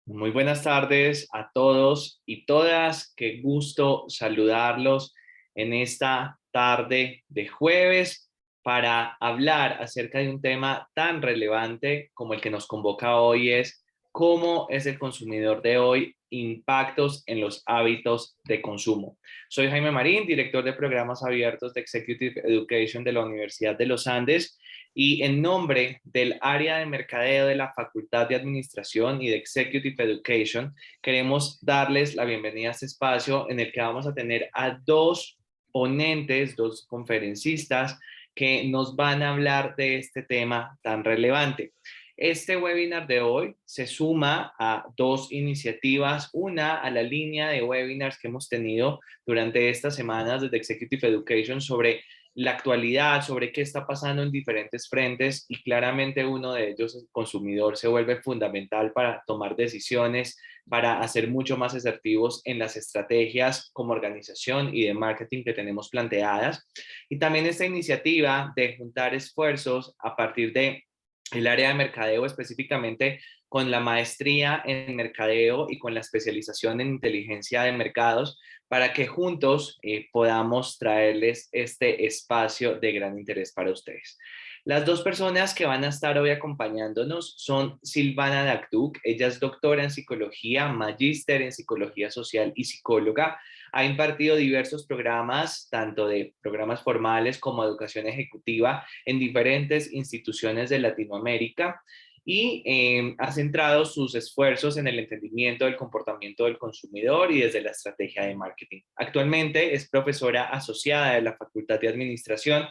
Muy buenas tardes a todos y todas. Qué gusto saludarlos en esta tarde de jueves para hablar acerca de un tema tan relevante como el que nos convoca hoy es cómo es el consumidor de hoy, impactos en los hábitos de consumo. Soy Jaime Marín, director de programas abiertos de Executive Education de la Universidad de los Andes. Y en nombre del área de mercadeo de la Facultad de Administración y de Executive Education, queremos darles la bienvenida a este espacio en el que vamos a tener a dos ponentes, dos conferencistas que nos van a hablar de este tema tan relevante. Este webinar de hoy se suma a dos iniciativas, una a la línea de webinars que hemos tenido durante estas semanas desde Executive Education sobre la actualidad, sobre qué está pasando en diferentes frentes y claramente uno de ellos, el consumidor, se vuelve fundamental para tomar decisiones, para hacer mucho más asertivos en las estrategias como organización y de marketing que tenemos planteadas. Y también esta iniciativa de juntar esfuerzos a partir de el área de mercadeo específicamente con la maestría en mercadeo y con la especialización en inteligencia de mercados para que juntos podamos traerles este espacio de gran interés para ustedes. Las dos personas que van a estar hoy acompañándonos son Silvana Dagduk. Ella es doctora en psicología, magíster en psicología social y psicóloga. Ha impartido diversos programas, tanto de programas formales como educación ejecutiva en diferentes instituciones de Latinoamérica y ha centrado sus esfuerzos en el entendimiento del comportamiento del consumidor y desde la estrategia de marketing. Actualmente es profesora asociada de la Facultad de Administración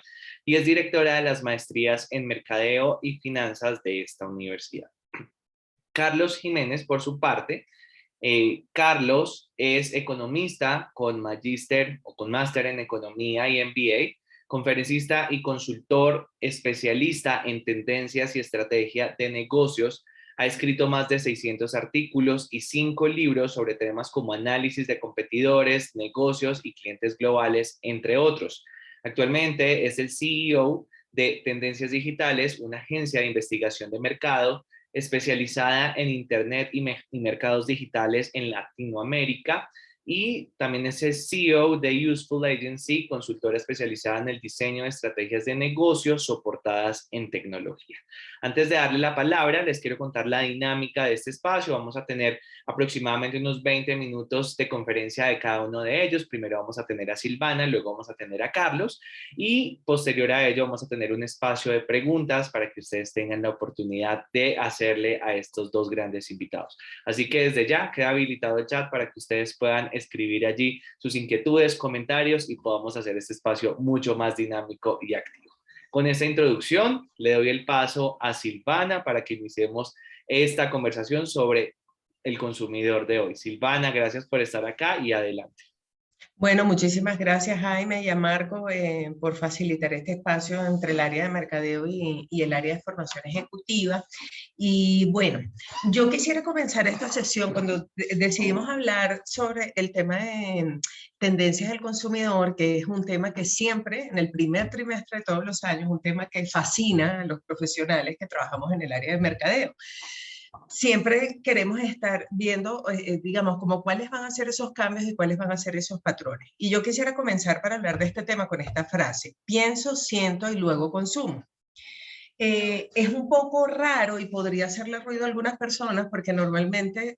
y es directora de las maestrías en Mercadeo y Finanzas de esta universidad. Carlos Jiménez, por su parte, Carlos es economista con magíster o con máster en economía y MBA, conferencista y consultor especialista en tendencias y estrategia de negocios. Ha escrito más de 600 artículos y 5 libros sobre temas como análisis de competidores, negocios y clientes globales, entre otros. Actualmente es el CEO de Tendencias Digitales, una agencia de investigación de mercado especializada en Internet y mercados digitales en Latinoamérica. Y también es el CEO de Useful Agency, consultora especializada en el diseño de estrategias de negocios soportadas en tecnología. Antes de darle la palabra, les quiero contar la dinámica de este espacio. Vamos a tener aproximadamente unos 20 minutos de conferencia de cada uno de ellos. Primero vamos a tener a Silvana, luego vamos a tener a Carlos y posterior a ello vamos a tener un espacio de preguntas para que ustedes tengan la oportunidad de hacerle a estos dos grandes invitados. Así que desde ya queda habilitado el chat para que ustedes puedan escribir allí sus inquietudes, comentarios y podamos hacer este espacio mucho más dinámico y activo. Con esta introducción le doy el paso a Silvana para que iniciemos esta conversación sobre el consumidor de hoy. Silvana, gracias por estar acá y adelante. Bueno, muchísimas gracias Jaime y a Marco por facilitar este espacio entre el área de mercadeo y el área de formación ejecutiva. Y bueno, yo quisiera comenzar esta sesión cuando decidimos hablar sobre el tema de tendencias del consumidor, que es un tema que siempre, en el primer trimestre de todos los años, un tema que fascina a los profesionales que trabajamos en el área de mercadeo. Siempre queremos estar viendo, digamos, como cuáles van a ser esos cambios y cuáles van a ser esos patrones. Y yo quisiera comenzar para hablar de este tema con esta frase: pienso, siento y luego consumo. Es un poco raro y podría hacerle ruido a algunas personas porque normalmente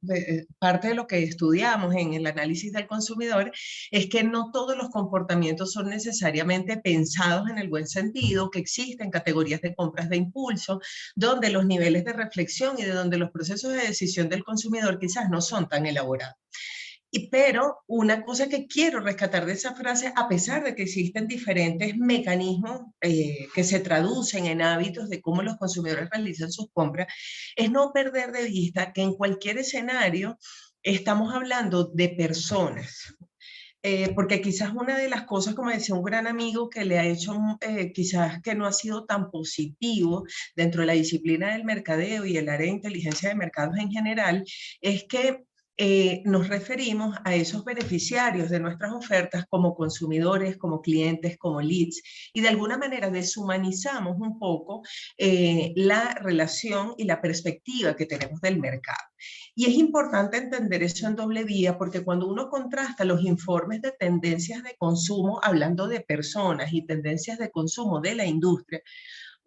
parte de lo que estudiamos en el análisis del consumidor es que no todos los comportamientos son necesariamente pensados en el buen sentido, que existen categorías de compras de impulso, donde los niveles de reflexión y de donde los procesos de decisión del consumidor quizás no son tan elaborados. Pero una cosa que quiero rescatar de esa frase, a pesar de que existen diferentes mecanismos que se traducen en hábitos de cómo los consumidores realizan sus compras, es no perder de vista que en cualquier escenario estamos hablando de personas. Porque quizás una de las cosas, como decía un gran amigo, que le ha hecho quizás que no ha sido tan positivo dentro de la disciplina del mercadeo y el área de inteligencia de mercados en general, es que nos referimos a esos beneficiarios de nuestras ofertas como consumidores, como clientes, como leads, y de alguna manera deshumanizamos un poco la relación y la perspectiva que tenemos del mercado. Y es importante entender eso en doble vía, porque cuando uno contrasta los informes de tendencias de consumo, hablando de personas y tendencias de consumo de la industria,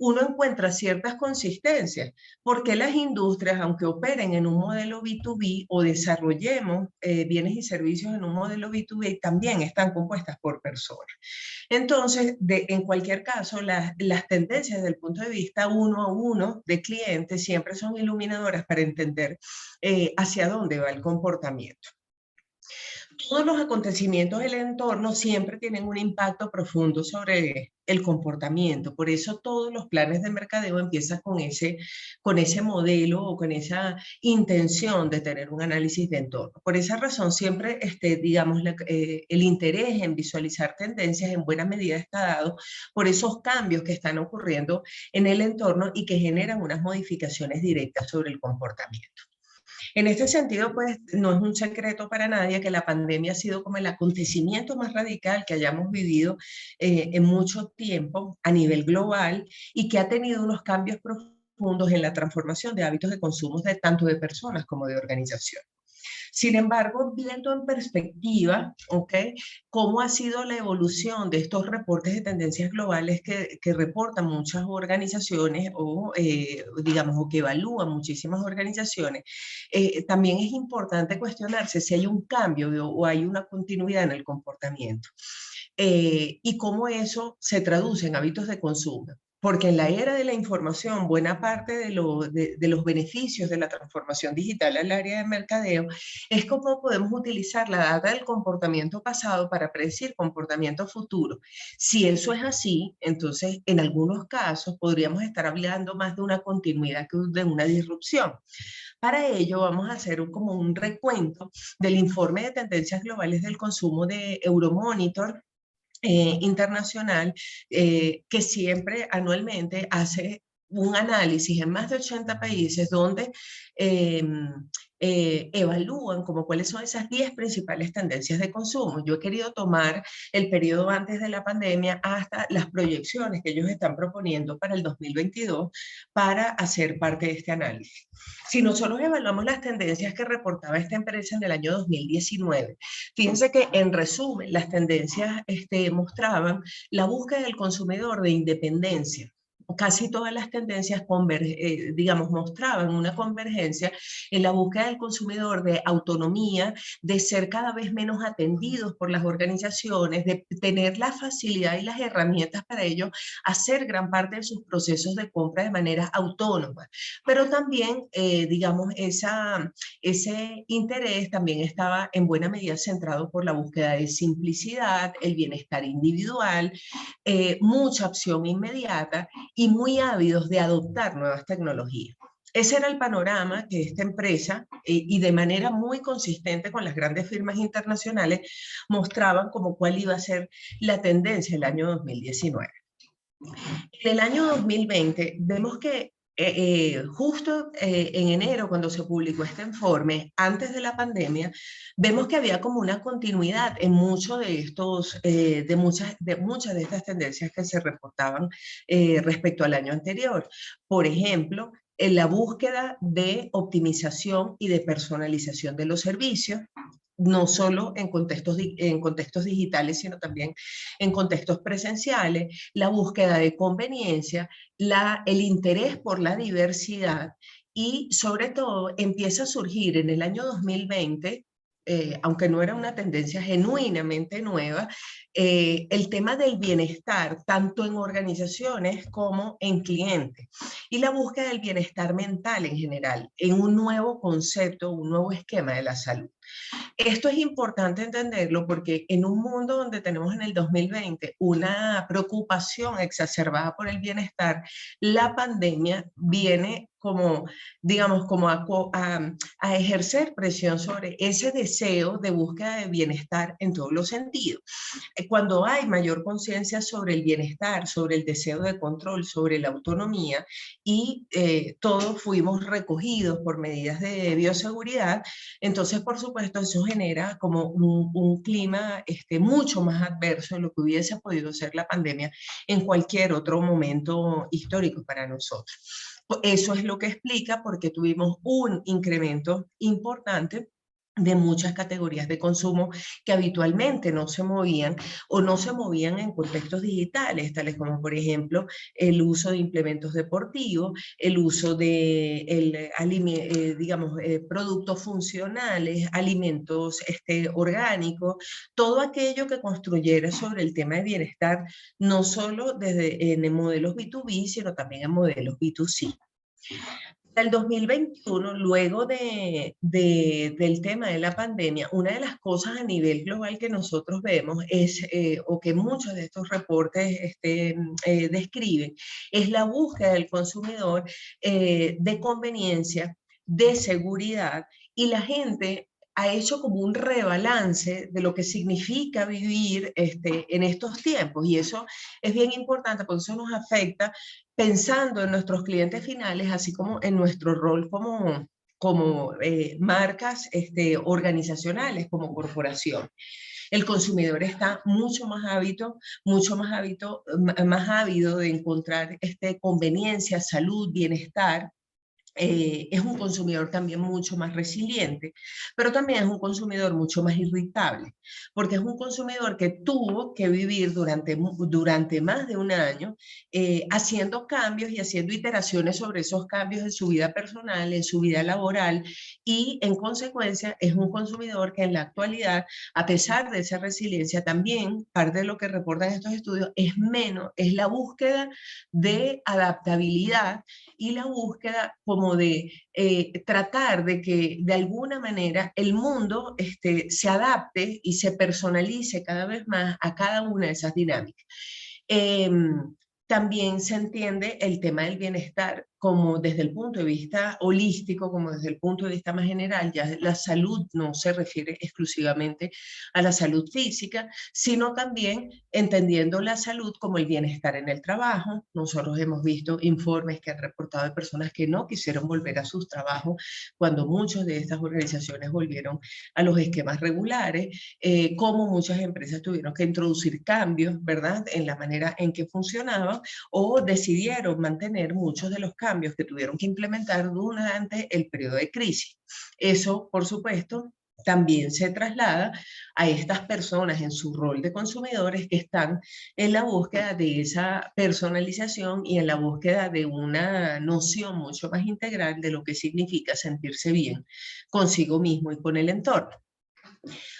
uno encuentra ciertas consistencias, porque las industrias, aunque operen en un modelo B2B o desarrollemos bienes y servicios en un modelo B2B, también están compuestas por personas. Entonces, en cualquier caso, las tendencias desde el punto de vista uno a uno de clientes siempre son iluminadoras para entender hacia dónde va el comportamiento. Todos los acontecimientos del entorno siempre tienen un impacto profundo sobre el comportamiento. Por eso todos los planes de mercadeo empiezan con ese modelo o con esa intención de tener un análisis de entorno. Por esa razón siempre, digamos, el interés en visualizar tendencias en buena medida está dado por esos cambios que están ocurriendo en el entorno y que generan unas modificaciones directas sobre el comportamiento. En este sentido, pues no es un secreto para nadie que la pandemia ha sido como el acontecimiento más radical que hayamos vivido en mucho tiempo a nivel global y que ha tenido unos cambios profundos en la transformación de hábitos de consumo de tanto de personas como de organizaciones. Sin embargo, viendo en perspectiva, ¿ok?, cómo ha sido la evolución de estos reportes de tendencias globales que reportan muchas organizaciones o, digamos, o que evalúan muchísimas organizaciones, también es importante cuestionarse si hay un cambio o hay una continuidad en el comportamiento y cómo eso se traduce en hábitos de consumo. Porque en la era de la información, buena parte de los beneficios de la transformación digital al área de mercadeo es cómo podemos utilizar la data del comportamiento pasado para predecir comportamiento futuro. Si eso es así, entonces en algunos casos podríamos estar hablando más de una continuidad que de una disrupción. Para ello vamos a hacer como un recuento del informe de tendencias globales del consumo de Euromonitor internacional que siempre anualmente hace un análisis en más de 80 países donde eh, evalúan como cuáles son esas 10 principales tendencias de consumo. Yo he querido tomar el periodo antes de la pandemia hasta las proyecciones que ellos están proponiendo para el 2022 para hacer parte de este análisis. Si nosotros evaluamos las tendencias que reportaba esta empresa en el año 2019, fíjense que en resumen las tendencias mostraban la búsqueda del consumidor de independencia. Casi todas las tendencias, digamos, mostraban una convergencia en la búsqueda del consumidor de autonomía, de ser cada vez menos atendidos por las organizaciones, de tener la facilidad y las herramientas para ello, hacer gran parte de sus procesos de compra de manera autónoma. Pero también, digamos, ese interés también estaba en buena medida centrado por la búsqueda de simplicidad, el bienestar individual, mucha opción inmediata y muy ávidos de adoptar nuevas tecnologías. Ese era el panorama que esta empresa, y de manera muy consistente con las grandes firmas internacionales, mostraban como cuál iba a ser la tendencia el año 2019. En el año 2020 vemos que justo en enero, cuando se publicó este informe, antes de la pandemia, vemos que había como una continuidad en muchos de estos, muchas de estas tendencias que se reportaban respecto al año anterior. Por ejemplo, en la búsqueda de optimización y de personalización de los servicios, no solo en contextos digitales, sino también en contextos presenciales, la búsqueda de conveniencia, el interés por la diversidad y sobre todo empieza a surgir en el año 2020, aunque no era una tendencia genuinamente nueva, el tema del bienestar, tanto en organizaciones como en clientes, y la búsqueda del bienestar mental en general, en un nuevo concepto, un nuevo esquema de la salud. Esto es importante entenderlo porque en un mundo donde tenemos en el 2020 una preocupación exacerbada por el bienestar, la pandemia viene como, digamos, como a ejercer presión sobre ese deseo de búsqueda de bienestar en todos los sentidos. Cuando hay mayor conciencia sobre el bienestar, sobre el deseo de control, sobre la autonomía, y todos fuimos recogidos por medidas de bioseguridad, entonces, por supuesto, eso genera como un clima mucho más adverso de lo que hubiese podido ser la pandemia en cualquier otro momento histórico para nosotros. Eso es lo que explica por qué tuvimos un incremento importante de muchas categorías de consumo que habitualmente no se movían o no se movían en contextos digitales, tales como por ejemplo el uso de implementos deportivos, el uso de digamos, productos funcionales, alimentos orgánicos, todo aquello que construyera sobre el tema de bienestar, no solo desde en modelos B2B, sino también en modelos B2C. El 2021, luego del tema de la pandemia, una de las cosas a nivel global que nosotros vemos es, o que muchos de estos reportes describen, es la búsqueda del consumidor de conveniencia, de seguridad, y la gente ha hecho como un rebalance de lo que significa vivir en estos tiempos, y eso es bien importante porque eso nos afecta pensando en nuestros clientes finales, así como en nuestro rol como marcas organizacionales, como corporación. El consumidor está más ávido de encontrar conveniencia, salud, bienestar. Es un consumidor también mucho más resiliente, pero también es un consumidor mucho más irritable, porque es un consumidor que tuvo que vivir durante más de un año haciendo cambios y haciendo iteraciones sobre esos cambios en su vida personal, en su vida laboral, y en consecuencia es un consumidor que en la actualidad, a pesar de esa resiliencia, también parte de lo que reportan estos estudios es la búsqueda de adaptabilidad y la búsqueda como de tratar de que de alguna manera el mundo se adapte y se personalice cada vez más a cada una de esas dinámicas. Eh, También se entiende el tema del bienestar como desde el punto de vista holístico, como desde el punto de vista más general. Ya la salud no se refiere exclusivamente a la salud física, sino también entendiendo la salud como el bienestar en el trabajo. Nosotros hemos visto informes que han reportado de personas que no quisieron volver a sus trabajos cuando muchas de estas organizaciones volvieron a los esquemas regulares, cómo muchas empresas tuvieron que introducir cambios, ¿verdad?, en la manera en que funcionaban, o decidieron mantener muchos de los cambios que tuvieron que implementar durante el periodo de crisis. Eso, por supuesto, también se traslada a estas personas en su rol de consumidores que están en la búsqueda de esa personalización y en la búsqueda de una noción mucho más integral de lo que significa sentirse bien consigo mismo y con el entorno.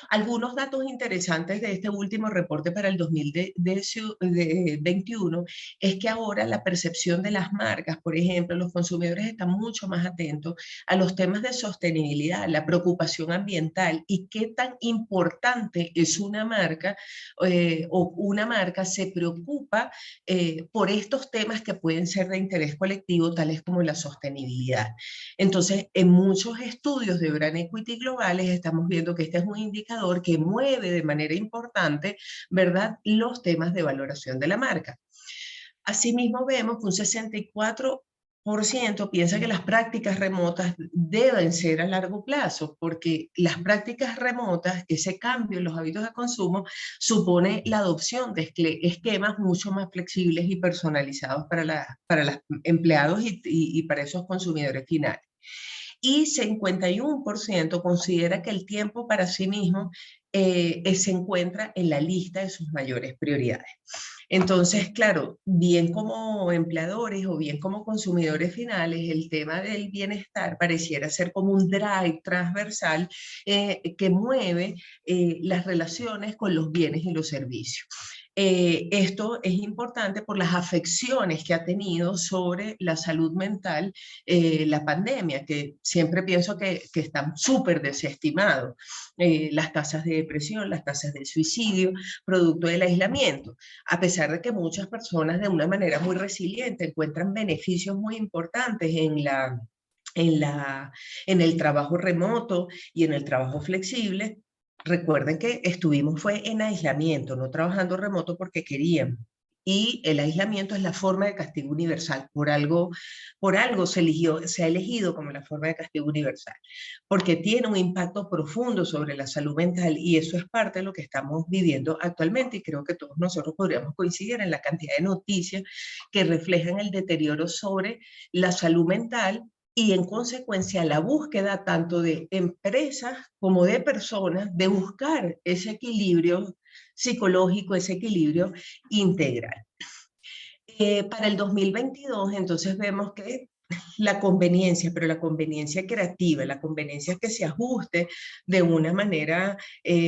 Algunos datos interesantes de este último reporte para el 2021 es que ahora la percepción de las marcas, por ejemplo, los consumidores están mucho más atentos a los temas de sostenibilidad, la preocupación ambiental y qué tan importante es una marca o una marca se preocupa por estos temas que pueden ser de interés colectivo, tales como la sostenibilidad. Entonces, en muchos estudios de brand equity globales estamos viendo que este es un indicador que mueve de manera importante, ¿verdad?, los temas de valoración de la marca. Asimismo, vemos que un 64% piensa que las prácticas remotas deben ser a largo plazo, porque las prácticas remotas, ese cambio en los hábitos de consumo, supone la adopción de esquemas mucho más flexibles y personalizados para los empleados y para esos consumidores finales. Y 51% considera que el tiempo para sí mismo se encuentra en la lista de sus mayores prioridades. Entonces, claro, bien como empleadores o bien como consumidores finales, el tema del bienestar pareciera ser como un drive transversal que mueve las relaciones con los bienes y los servicios. Esto es importante por las afecciones que ha tenido sobre la salud mental la pandemia, que siempre pienso que están súper desestimados. Las tasas de depresión, las tasas de suicidio, producto del aislamiento, a pesar de que muchas personas de una manera muy resiliente encuentran beneficios muy importantes en la, en el trabajo remoto y en el trabajo flexible. Recuerden que estuvimos fue en aislamiento, no trabajando remoto porque queríamos. Y el aislamiento es la forma de castigo universal. Por algo se ha elegido como la forma de castigo universal, porque tiene un impacto profundo sobre la salud mental y eso es parte de lo que estamos viviendo actualmente y creo que todos nosotros podríamos coincidir en la cantidad de noticias que reflejan el deterioro sobre la salud mental y en consecuencia la búsqueda tanto de empresas como de personas de buscar ese equilibrio psicológico, ese equilibrio integral. Para el 2022, entonces vemos que la conveniencia, pero la conveniencia creativa, la conveniencia que se ajuste de una manera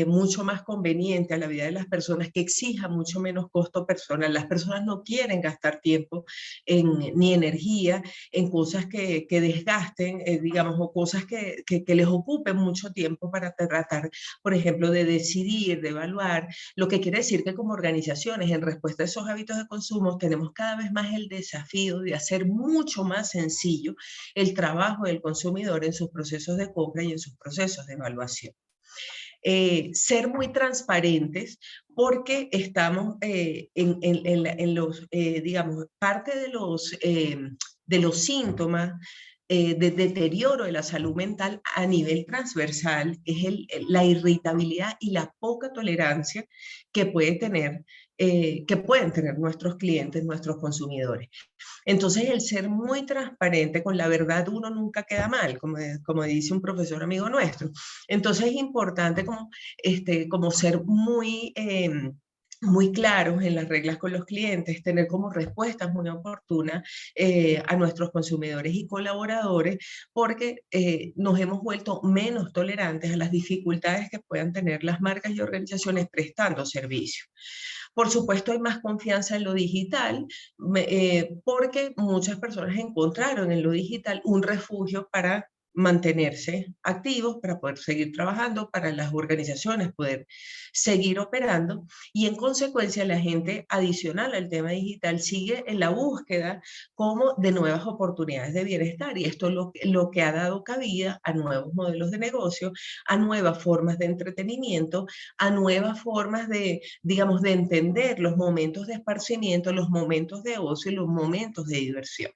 mucho más conveniente a la vida de las personas, que exija mucho menos costo personal. Las personas no quieren gastar tiempo ni energía en cosas que desgasten, digamos, o cosas que les ocupen mucho tiempo para tratar, por ejemplo, de decidir, de evaluar, lo que quiere decir que como organizaciones, en respuesta a esos hábitos de consumo, tenemos cada vez más el desafío de hacer mucho más sencillo el trabajo del consumidor en sus procesos de compra y en sus procesos de evaluación. Ser muy transparentes porque estamos en los, digamos, parte de los síntomas de deterioro de la salud mental a nivel transversal es la irritabilidad y la poca tolerancia que que pueden tener nuestros clientes, nuestros consumidores. Entonces, el ser muy transparente con la verdad, uno nunca queda mal, como dice un profesor amigo nuestro. Entonces, es importante como ser muy claros en las reglas con los clientes, tener como respuestas muy oportunas a nuestros consumidores y colaboradores, porque nos hemos vuelto menos tolerantes a las dificultades que puedan tener las marcas y organizaciones prestando servicios. Por supuesto, hay más confianza en lo digital, porque muchas personas encontraron en lo digital un refugio para mantenerse activos, para poder seguir trabajando, para las organizaciones poder seguir operando y en consecuencia la gente adicional al tema digital sigue en la búsqueda como de nuevas oportunidades de bienestar y esto es lo que ha dado cabida a nuevos modelos de negocio, a nuevas formas de entretenimiento, a nuevas formas digamos, de entender los momentos de esparcimiento, los momentos de ocio y los momentos de diversión.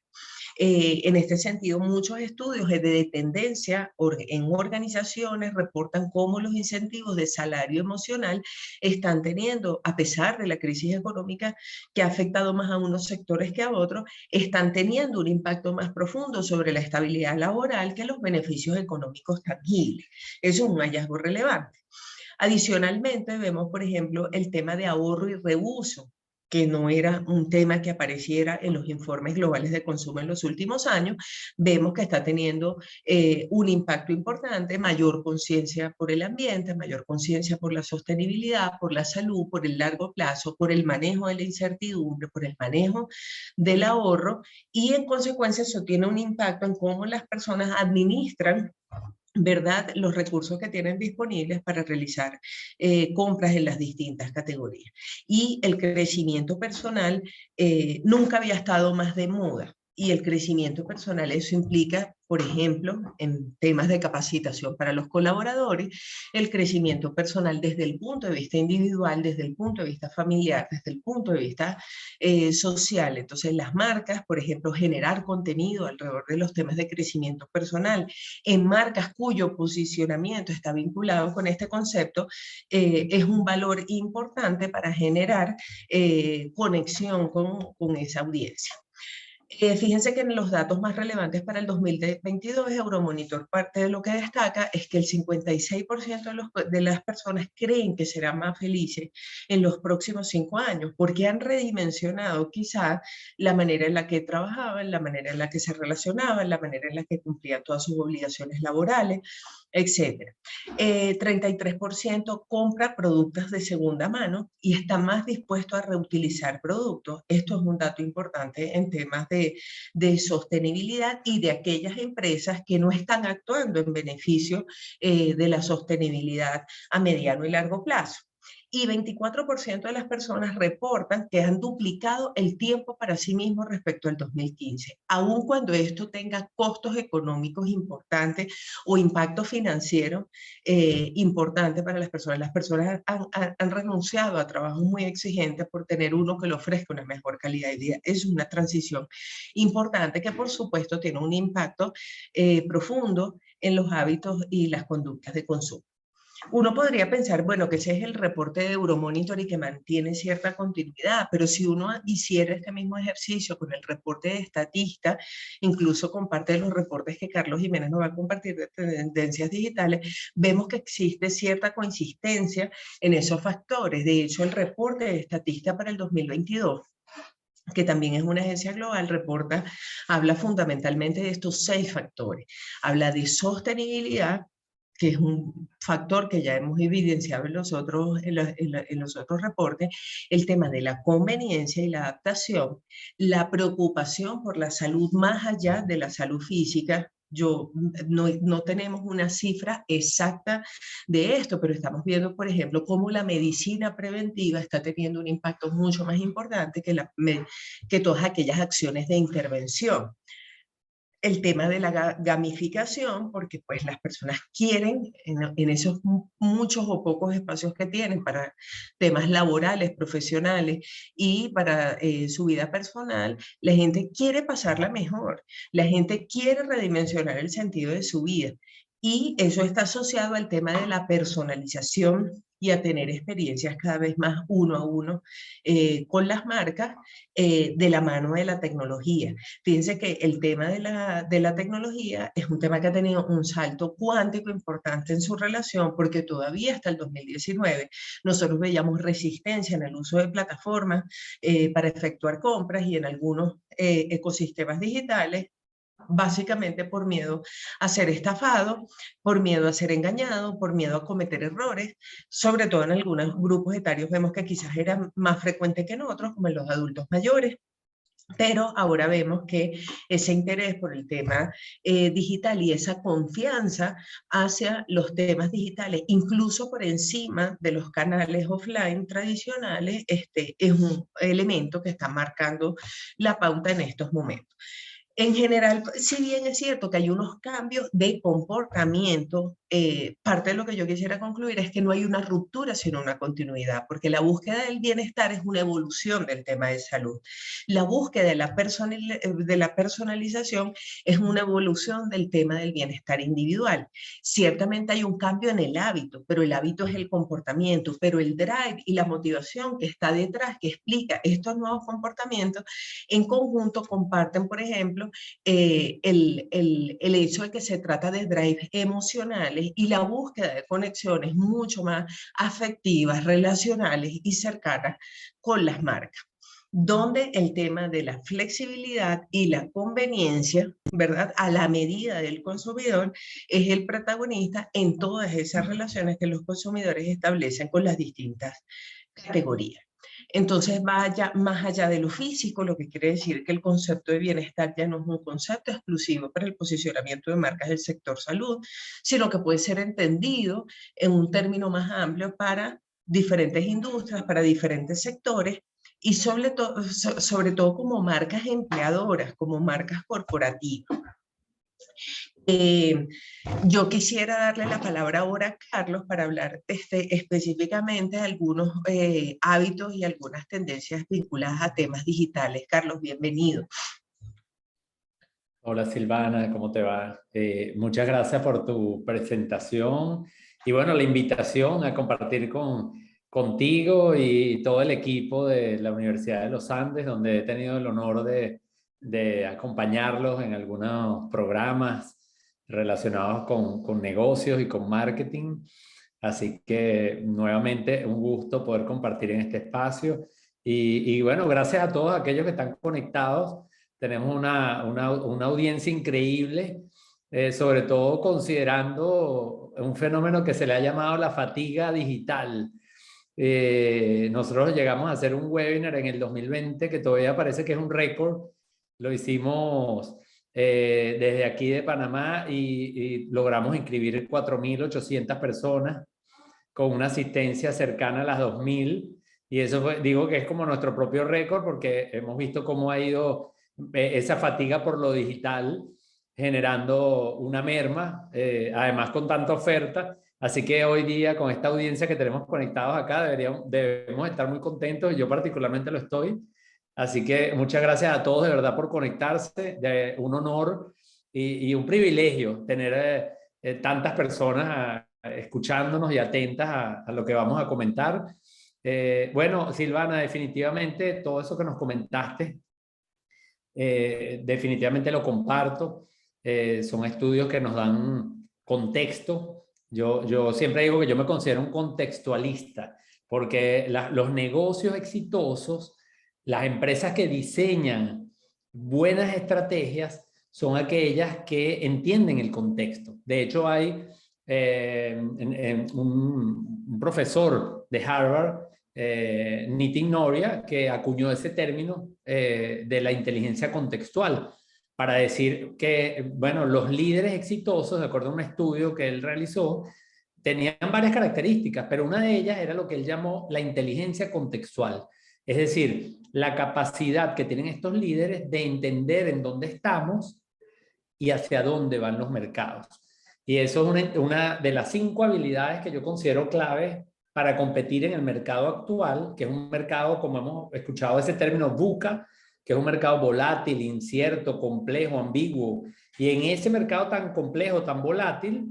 En este sentido, muchos estudios de tendencia en organizaciones reportan cómo los incentivos de salario emocional están teniendo, a pesar de la crisis económica que ha afectado más a unos sectores que a otros, están teniendo un impacto más profundo sobre la estabilidad laboral que los beneficios económicos tangibles. Eso es un hallazgo relevante. Adicionalmente, vemos, por ejemplo, el tema de ahorro y reuso, que no era un tema que apareciera en los informes globales de consumo en los últimos años, vemos que está teniendo un impacto importante, mayor conciencia por el ambiente, mayor conciencia por la sostenibilidad, por la salud, por el largo plazo, por el manejo de la incertidumbre, por el manejo del ahorro y en consecuencia eso tiene un impacto en cómo las personas administran, ¿verdad?, los recursos que tienen disponibles para realizar compras en las distintas categorías. Y el crecimiento personal nunca había estado más de moda. Y el crecimiento personal, eso implica, por ejemplo, en temas de capacitación para los colaboradores, el crecimiento personal desde el punto de vista individual, desde el punto de vista familiar, desde el punto de vista social. Entonces, las marcas, por ejemplo, generar contenido alrededor de los temas de crecimiento personal en marcas cuyo posicionamiento está vinculado con este concepto, es un valor importante para generar conexión con esa audiencia. Fíjense que en los datos más relevantes para el 2022, Euromonitor, parte de lo que destaca es que el 56% de las personas creen que serán más felices en los próximos 5 años, porque han redimensionado quizás la manera en la que trabajaban, la manera en la que se relacionaban, la manera en la que cumplían todas sus obligaciones laborales, etcétera. 33% compra productos de segunda mano y está más dispuesto a reutilizar productos. Esto es un dato importante en temas de sostenibilidad y de aquellas empresas que no están actuando en beneficio de la sostenibilidad a mediano y largo plazo. Y 24% de las personas reportan que han duplicado el tiempo para sí mismos respecto al 2015, aun cuando esto tenga costos económicos importantes o impacto financiero importante para las personas. Las personas han renunciado a trabajos muy exigentes por tener uno que le ofrezca una mejor calidad de vida. Es una transición importante que por supuesto tiene un impacto profundo en los hábitos y las conductas de consumo. Uno podría pensar, bueno, que ese es el reporte de Euromonitor y que mantiene cierta continuidad, pero si uno hiciera este mismo ejercicio con el reporte de Statista, incluso con parte de los reportes que Carlos Jiménez nos va a compartir de tendencias digitales, vemos que existe cierta consistencia en esos factores. De hecho, el reporte de Statista para el 2022, que también es una agencia global, habla fundamentalmente de estos 6 factores. Habla de sostenibilidad, que es un factor que ya hemos evidenciado en los otros reportes, el tema de la conveniencia y la adaptación, la preocupación por la salud más allá de la salud física. No tenemos una cifra exacta de esto, pero estamos viendo, por ejemplo, cómo la medicina preventiva está teniendo un impacto mucho más importante que todas aquellas acciones de intervención. El tema de la gamificación, porque pues las personas quieren en esos muchos o pocos espacios que tienen para temas laborales, profesionales y para su vida personal, la gente quiere pasarla mejor, la gente quiere redimensionar el sentido de su vida. Y eso está asociado al tema de la personalización y a tener experiencias cada vez más uno a uno con las marcas de la mano de la tecnología. Fíjense que el tema de la tecnología es un tema que ha tenido un salto cuántico importante en su relación, porque todavía hasta el 2019 nosotros veíamos resistencia en el uso de plataformas para efectuar compras y en algunos ecosistemas digitales, básicamente por miedo a ser estafado, por miedo a ser engañado, por miedo a cometer errores, sobre todo en algunos grupos etarios vemos que quizás era más frecuente que en otros, como en los adultos mayores. Pero ahora vemos que ese interés por el tema digital y esa confianza hacia los temas digitales, incluso por encima de los canales offline tradicionales, es un elemento que está marcando la pauta en estos momentos. En general, si bien es cierto que hay unos cambios de comportamiento, parte de lo que yo quisiera concluir es que no hay una ruptura, sino una continuidad, porque la búsqueda del bienestar es una evolución del tema de salud. La búsqueda de la personalización es una evolución del tema del bienestar individual. Ciertamente hay un cambio en el hábito, pero el hábito es el comportamiento, pero el drive y la motivación que está detrás, que explica estos nuevos comportamientos, en conjunto comparten, por ejemplo, el hecho de que se trata de drives emocionales y la búsqueda de conexiones mucho más afectivas, relacionales y cercanas con las marcas, donde el tema de la flexibilidad y la conveniencia, ¿verdad? A la medida del consumidor, es el protagonista en todas esas relaciones que los consumidores establecen con las distintas categorías. Entonces va más allá de lo físico, lo que quiere decir que el concepto de bienestar ya no es un concepto exclusivo para el posicionamiento de marcas del sector salud, sino que puede ser entendido en un término más amplio para diferentes industrias, para diferentes sectores y sobre todo como marcas empleadoras, como marcas corporativas. Yo quisiera darle la palabra ahora a Carlos para hablar específicamente de algunos hábitos y algunas tendencias vinculadas a temas digitales. Carlos, bienvenido. Hola Silvana, ¿cómo te va? Muchas gracias por tu presentación y bueno, la invitación a compartir contigo y todo el equipo de la Universidad de los Andes, donde he tenido el honor de de acompañarlos en algunos programas relacionados con negocios y con marketing. Así que nuevamente un gusto poder compartir en este espacio. Y bueno, gracias a todos aquellos que están conectados. Tenemos una audiencia increíble, sobre todo considerando un fenómeno que se le ha llamado la fatiga digital. Nosotros llegamos a hacer un webinar en el 2020 que todavía parece que es un récord. Lo hicimos desde aquí de Panamá y logramos inscribir 4.800 personas con una asistencia cercana a las 2.000. Y eso fue, digo que es como nuestro propio récord porque hemos visto cómo ha ido esa fatiga por lo digital generando una merma, además con tanta oferta. Así que hoy día con esta audiencia que tenemos conectados acá debemos estar muy contentos, y yo particularmente lo estoy. Así que muchas gracias a todos de verdad por conectarse, un honor y un privilegio tener tantas personas escuchándonos y atentas a lo que vamos a comentar. Bueno, Silvana, definitivamente todo eso que nos comentaste, definitivamente lo comparto. Son estudios que nos dan contexto. Yo siempre digo que yo me considero un contextualista, porque los negocios exitosos, las empresas que diseñan buenas estrategias, son aquellas que entienden el contexto. De hecho, hay un profesor de Harvard, Nitin Noria, que acuñó ese término de la inteligencia contextual para decir que, bueno, los líderes exitosos, de acuerdo a un estudio que él realizó, tenían varias características, pero una de ellas era lo que él llamó la inteligencia contextual. Es decir, la capacidad que tienen estos líderes de entender en dónde estamos y hacia dónde van los mercados. Y eso es una de las 5 habilidades que yo considero claves para competir en el mercado actual, que es un mercado, como hemos escuchado ese término, VUCA, que es un mercado volátil, incierto, complejo, ambiguo. Y en ese mercado tan complejo, tan volátil,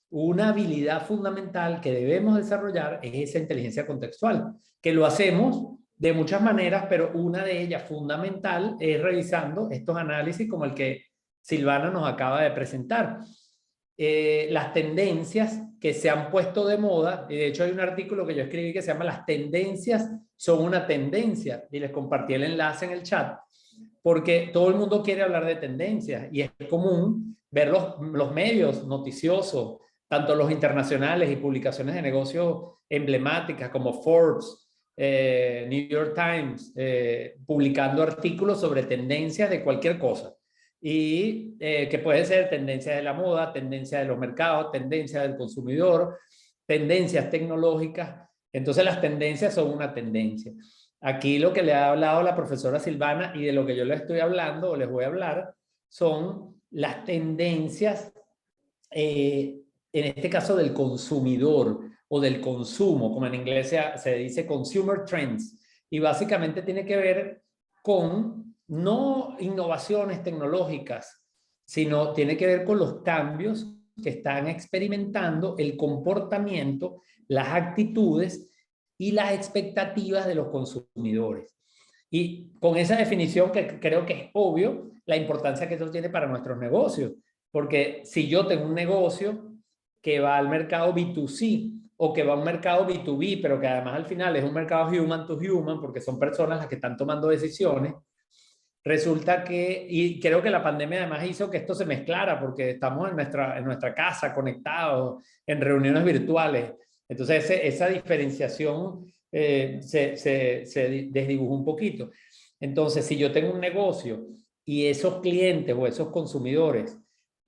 una habilidad fundamental que debemos desarrollar es esa inteligencia contextual, que lo hacemos de muchas maneras, pero una de ellas fundamental es revisando estos análisis como el que Silvana nos acaba de presentar. Las tendencias que se han puesto de moda, y de hecho hay un artículo que yo escribí que se llama Las tendencias son una tendencia, y les compartí el enlace en el chat, porque todo el mundo quiere hablar de tendencias, y es común ver los medios noticiosos, tanto los internacionales y publicaciones de negocios emblemáticas como Forbes, New York Times, publicando artículos sobre tendencias de cualquier cosa. Y que puede ser tendencia de la moda, tendencia de los mercados, tendencia del consumidor, tendencias tecnológicas. Entonces las tendencias son una tendencia. Aquí lo que le ha hablado la profesora Silvana y de lo que yo le estoy hablando o les voy a hablar son las tendencias, en este caso del consumidor o del consumo, como en inglés se dice consumer trends, y básicamente tiene que ver con no innovaciones tecnológicas, sino tiene que ver con los cambios que están experimentando el comportamiento, las actitudes y las expectativas de los consumidores. Y con esa definición que creo que es obvio, la importancia que eso tiene para nuestros negocios. Porque si yo tengo un negocio que va al mercado B2C o que va a un mercado B2B, pero que además al final es un mercado human to human, porque son personas las que están tomando decisiones, resulta que, y creo que la pandemia además hizo que esto se mezclara, porque estamos en nuestra casa conectados, en reuniones virtuales. Entonces esa diferenciación se desdibujó un poquito. Entonces, si yo tengo un negocio y esos clientes o esos consumidores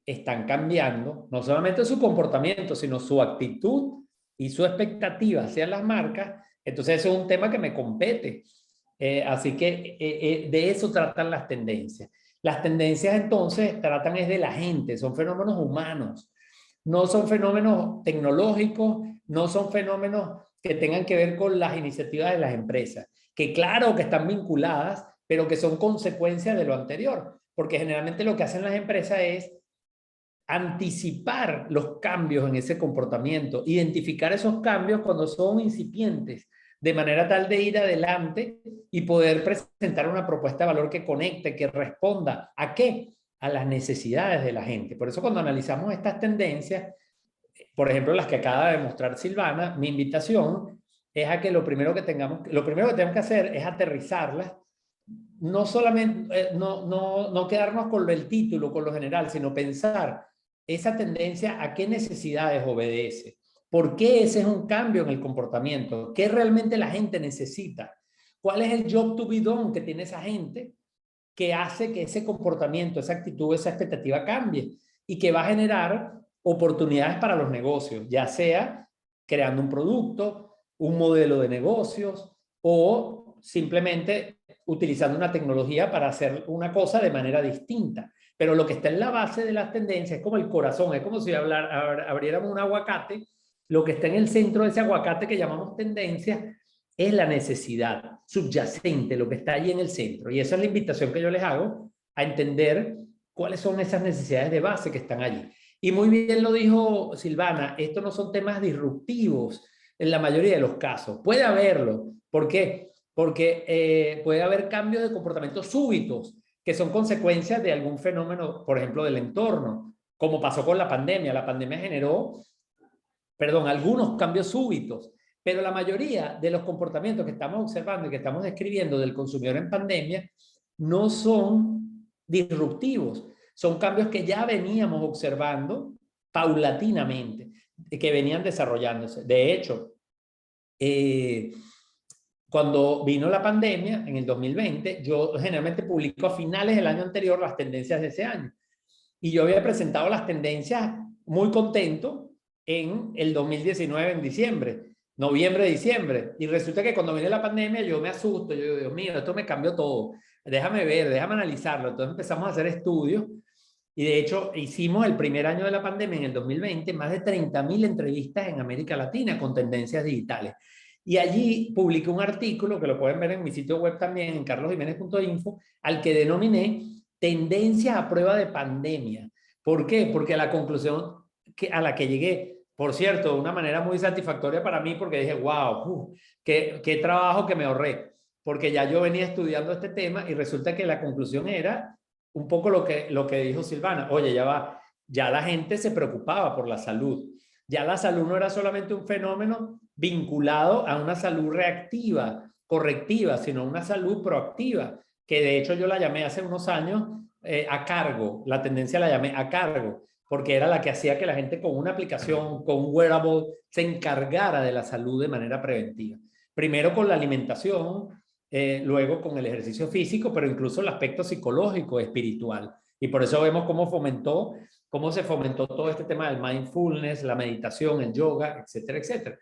están cambiando, no solamente su comportamiento, sino su actitud y su expectativa hacia las marcas, entonces eso es un tema que me compete. Así que de eso tratan las tendencias. Las tendencias entonces tratan es de la gente, son fenómenos humanos, no son fenómenos tecnológicos, no son fenómenos que tengan que ver con las iniciativas de las empresas, que claro que están vinculadas, pero que son consecuencias de lo anterior, porque generalmente lo que hacen las empresas es anticipar los cambios en ese comportamiento, identificar esos cambios cuando son incipientes, de manera tal de ir adelante y poder presentar una propuesta de valor que conecte, que responda ¿a qué? A las necesidades de la gente. Por eso cuando analizamos estas tendencias, por ejemplo, las que acaba de mostrar Silvana, mi invitación es a que lo primero que tenemos que hacer es aterrizarlas, no solamente, no quedarnos con el título, con lo general, sino pensar esa tendencia a qué necesidades obedece. ¿Por qué ese es un cambio en el comportamiento? ¿Qué realmente la gente necesita? ¿Cuál es el job to be done que tiene esa gente que hace que ese comportamiento, esa actitud, esa expectativa cambie y que va a generar oportunidades para los negocios, ya sea creando un producto, un modelo de negocios o simplemente utilizando una tecnología para hacer una cosa de manera distinta? Pero lo que está en la base de las tendencias es como el corazón, es como si abriéramos un aguacate. Lo que está en el centro de ese aguacate que llamamos tendencia es la necesidad subyacente, lo que está allí en el centro. Y esa es la invitación que yo les hago, a entender cuáles son esas necesidades de base que están allí. Y muy bien lo dijo Silvana, estos no son temas disruptivos en la mayoría de los casos. Puede haberlo. ¿Por qué? Porque puede haber cambios de comportamiento súbitos que son consecuencias de algún fenómeno, por ejemplo, del entorno, como pasó con la pandemia. La pandemia generó, algunos cambios súbitos, pero la mayoría de los comportamientos que estamos observando y que estamos describiendo del consumidor en pandemia no son disruptivos, son cambios que ya veníamos observando paulatinamente, que venían desarrollándose. De hecho, cuando vino la pandemia, en el 2020, yo generalmente publico a finales del año anterior las tendencias de ese año. Y yo había presentado las tendencias muy contento en el 2019, en diciembre, noviembre, diciembre. Y resulta que cuando viene la pandemia yo me asusto, yo digo, Dios mío, esto me cambió todo. Déjame ver, déjame analizarlo. Entonces empezamos a hacer estudios y de hecho hicimos el primer año de la pandemia, en el 2020, más de 30.000 entrevistas en América Latina con tendencias digitales. Y allí publiqué un artículo que lo pueden ver en mi sitio web también, en carlosjimenez.info, al que denominé Tendencias a prueba de pandemia. ¿Por qué? Porque la conclusión a la que llegué, por cierto, de una manera muy satisfactoria para mí, porque dije, wow, qué trabajo que me ahorré, porque ya yo venía estudiando este tema y resulta que la conclusión era un poco lo que dijo Silvana. Oye, ya la gente se preocupaba por la salud. Ya la salud no era solamente un fenómeno vinculado a una salud reactiva, correctiva, sino una salud proactiva, que de hecho yo la llamé hace unos años a cargo, la tendencia la llamé a cargo, porque era la que hacía que la gente con una aplicación, con un wearable, se encargara de la salud de manera preventiva. Primero con la alimentación, luego con el ejercicio físico, pero incluso el aspecto psicológico, espiritual. Y por eso vemos cómo se fomentó todo este tema del mindfulness, la meditación, el yoga, etcétera, etcétera.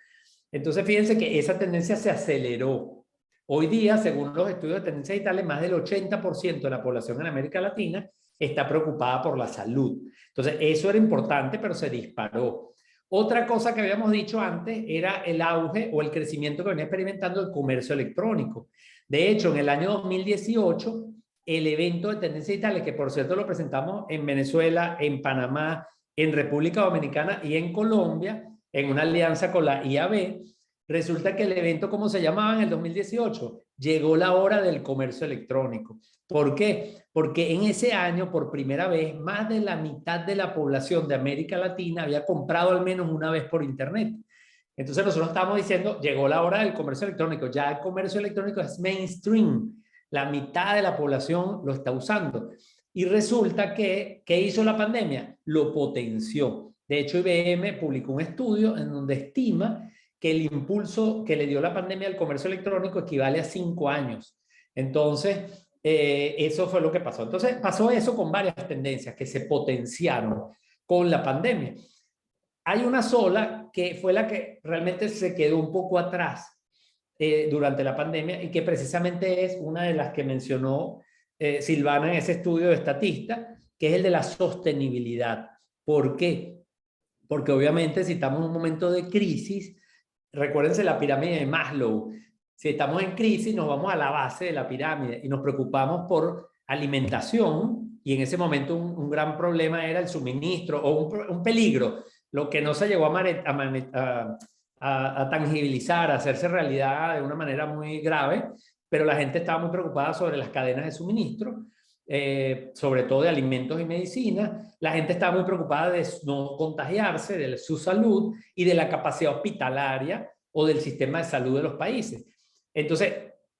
Entonces, fíjense que esa tendencia se aceleró. Hoy día, según los estudios de tendencias digitales, más del 80% de la población en América Latina está preocupada por la salud. Entonces, eso era importante, pero se disparó. Otra cosa que habíamos dicho antes era el auge o el crecimiento que venía experimentando el comercio electrónico. De hecho, en el año 2018, el evento de tendencias digitales, que por cierto lo presentamos en Venezuela, en Panamá, en República Dominicana y en Colombia, en una alianza con la IAB, resulta que el evento, ¿cómo se llamaba en el 2018? Llegó la hora del comercio electrónico. ¿Por qué? Porque en ese año, por primera vez, más de la mitad de la población de América Latina había comprado al menos una vez por internet. Entonces nosotros estamos diciendo, llegó la hora del comercio electrónico. Ya el comercio electrónico es mainstream. La mitad de la población lo está usando. Y resulta que, ¿qué hizo la pandemia? Lo potenció. De hecho, IBM publicó un estudio en donde estima que el impulso que le dio la pandemia al comercio electrónico equivale a 5 años. Entonces, eso fue lo que pasó. Entonces, pasó eso con varias tendencias que se potenciaron con la pandemia. Hay una sola que fue la que realmente se quedó un poco atrás durante la pandemia y que precisamente es una de las que mencionó Silvana en ese estudio de Statista, que es el de la sostenibilidad. ¿Por qué? Porque obviamente si estamos en un momento de crisis, recuérdense la pirámide de Maslow, si estamos en crisis nos vamos a la base de la pirámide y nos preocupamos por alimentación y en ese momento un gran problema era el suministro o un peligro, lo que no se llegó a a tangibilizar, a hacerse realidad de una manera muy grave, pero la gente estaba muy preocupada sobre las cadenas de suministro, sobre todo de alimentos y medicina. La gente estaba muy preocupada de no contagiarse, de su salud y de la capacidad hospitalaria o del sistema de salud de los países. Entonces,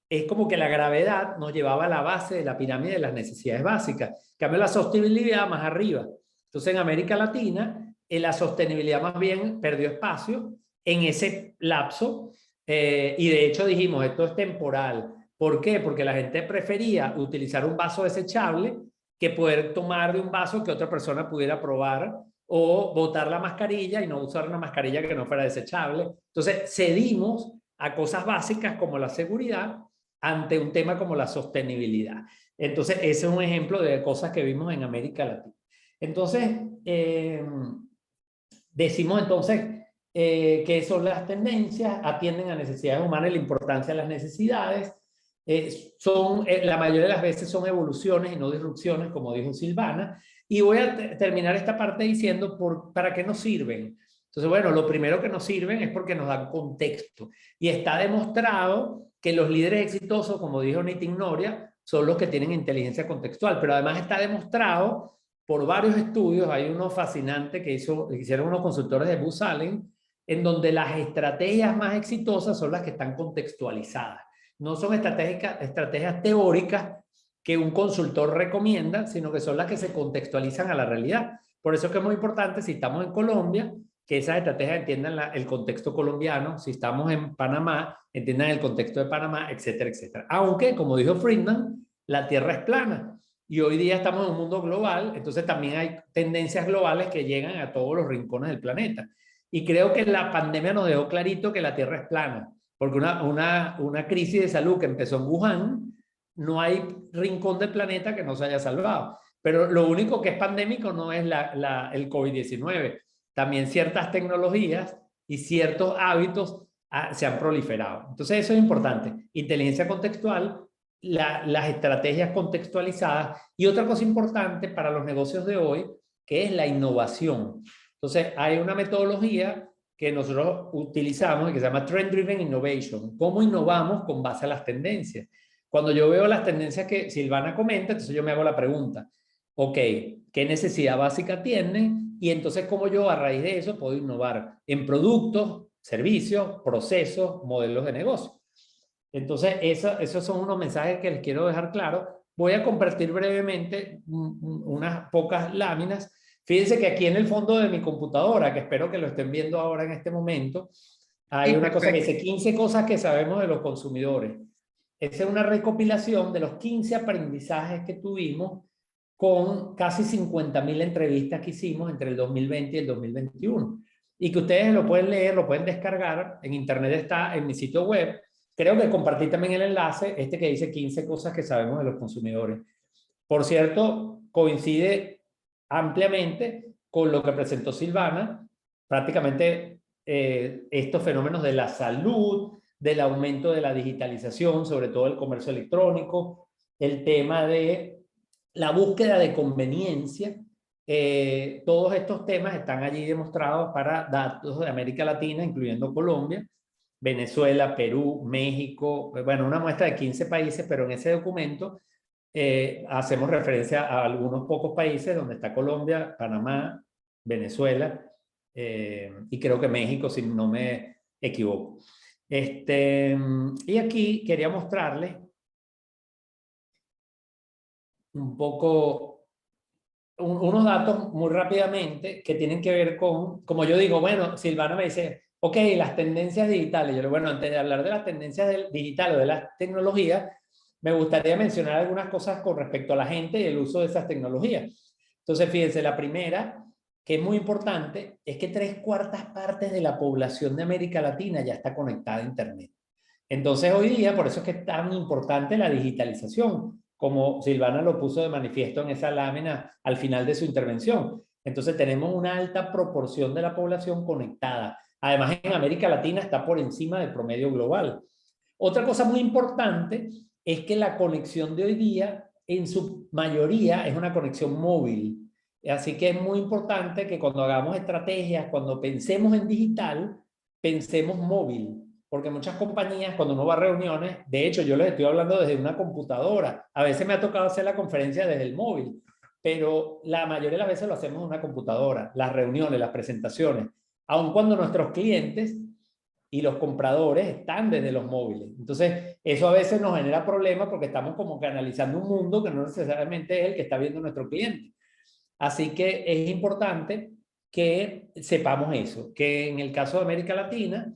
es como que la gravedad nos llevaba a la base de la pirámide de las necesidades básicas. En cambio, la sostenibilidad más arriba. Entonces, en América Latina, la sostenibilidad más bien perdió espacio en ese lapso, y de hecho dijimos, esto es temporal. ¿Por qué? Porque la gente prefería utilizar un vaso desechable que poder tomar de un vaso que otra persona pudiera probar, o botar la mascarilla y no usar una mascarilla que no fuera desechable. Entonces cedimos a cosas básicas como la seguridad ante un tema como la sostenibilidad. Entonces ese es un ejemplo de cosas que vimos en América Latina. Entonces decimos entonces que son las tendencias, atienden a necesidades humanas y la importancia de las necesidades. La mayoría de las veces son evoluciones y no disrupciones, como dijo Silvana. Y voy a terminar esta parte diciendo para qué nos sirven. Entonces, bueno, lo primero que nos sirven es porque nos dan contexto. Y está demostrado que los líderes exitosos, como dijo Nitin Noria, son los que tienen inteligencia contextual. Pero además está demostrado por varios estudios, hay uno fascinante que hicieron unos consultores de Booz Allen, en donde las estrategias más exitosas son las que están contextualizadas. No son estrategias teóricas que un consultor recomienda, sino que son las que se contextualizan a la realidad. Por eso es que es muy importante, si estamos en Colombia, que esas estrategias entiendan el contexto colombiano, si estamos en Panamá, entiendan el contexto de Panamá, etcétera, etcétera. Aunque, como dijo Friedman, la Tierra es plana. Y hoy día estamos en un mundo global, entonces también hay tendencias globales que llegan a todos los rincones del planeta. Y creo que la pandemia nos dejó clarito que la Tierra es plana, porque una crisis de salud que empezó en Wuhan, no hay rincón del planeta que no se haya salvado. Pero lo único que es pandémico no es el COVID-19. También ciertas tecnologías y ciertos hábitos se han proliferado. Entonces eso es importante. Inteligencia contextual, las estrategias contextualizadas, y otra cosa importante para los negocios de hoy, que es la innovación. Entonces hay una metodología que nosotros utilizamos y que se llama Trend Driven Innovation. ¿Cómo innovamos con base a las tendencias? Cuando yo veo las tendencias que Silvana comenta, entonces yo me hago la pregunta, ok, ¿qué necesidad básica tienen? Y entonces, ¿cómo yo a raíz de eso puedo innovar productos, servicios, procesos, modelos de negocio? Entonces, esos son unos mensajes que les quiero dejar claros. Voy a compartir brevemente unas pocas láminas. Fíjense que aquí en el fondo de mi computadora, que espero que lo estén viendo ahora en este momento, hay una cosa que dice 15 cosas que sabemos de los consumidores. Esa es una recopilación de los 15 aprendizajes que tuvimos con casi 50.000 entrevistas que hicimos entre el 2020 y el 2021. Y que ustedes lo pueden leer, lo pueden descargar. En internet está en mi sitio web. Creo que compartí también el enlace, que dice 15 cosas que sabemos de los consumidores. Por cierto, coincide ampliamente con lo que presentó Silvana, prácticamente estos fenómenos de la salud, del aumento de la digitalización, sobre todo el comercio electrónico, el tema de la búsqueda de conveniencia. Todos estos temas están allí demostrados para datos de América Latina, incluyendo Colombia, Venezuela, Perú, México, bueno, una muestra de 15 países, pero en ese documento hacemos referencia a algunos pocos países donde está Colombia, Panamá, Venezuela, y creo que México, si no me equivoco. Y aquí quería mostrarles un poco unos datos muy rápidamente que tienen que ver con, como yo digo, bueno, Silvana me dice, ok, las tendencias digitales. Yo le digo, bueno, antes de hablar de las tendencias digitales o de las tecnologías, me gustaría mencionar algunas cosas con respecto a la gente y el uso de esas tecnologías. Entonces, fíjense, la primera, que es muy importante, es que 3/4 partes de la población de América Latina ya está conectada a Internet. Entonces, hoy día, por eso es que es tan importante la digitalización, como Silvana lo puso de manifiesto en esa lámina al final de su intervención. Entonces, tenemos una alta proporción de la población conectada. Además, en América Latina está por encima del promedio global. Otra cosa muy importante es que la conexión de hoy día, en su mayoría, es una conexión móvil. Así que es muy importante que cuando hagamos estrategias, cuando pensemos en digital, pensemos móvil, porque muchas compañías cuando uno va a reuniones, de hecho yo les estoy hablando desde una computadora, a veces me ha tocado hacer la conferencia desde el móvil, pero la mayoría de las veces lo hacemos en una computadora, las reuniones, las presentaciones, aun cuando nuestros clientes y los compradores están desde los móviles. Entonces, eso a veces nos genera problemas porque estamos como que analizando un mundo que no necesariamente es el que está viendo nuestro cliente. Así que es importante que sepamos eso, que en el caso de América Latina,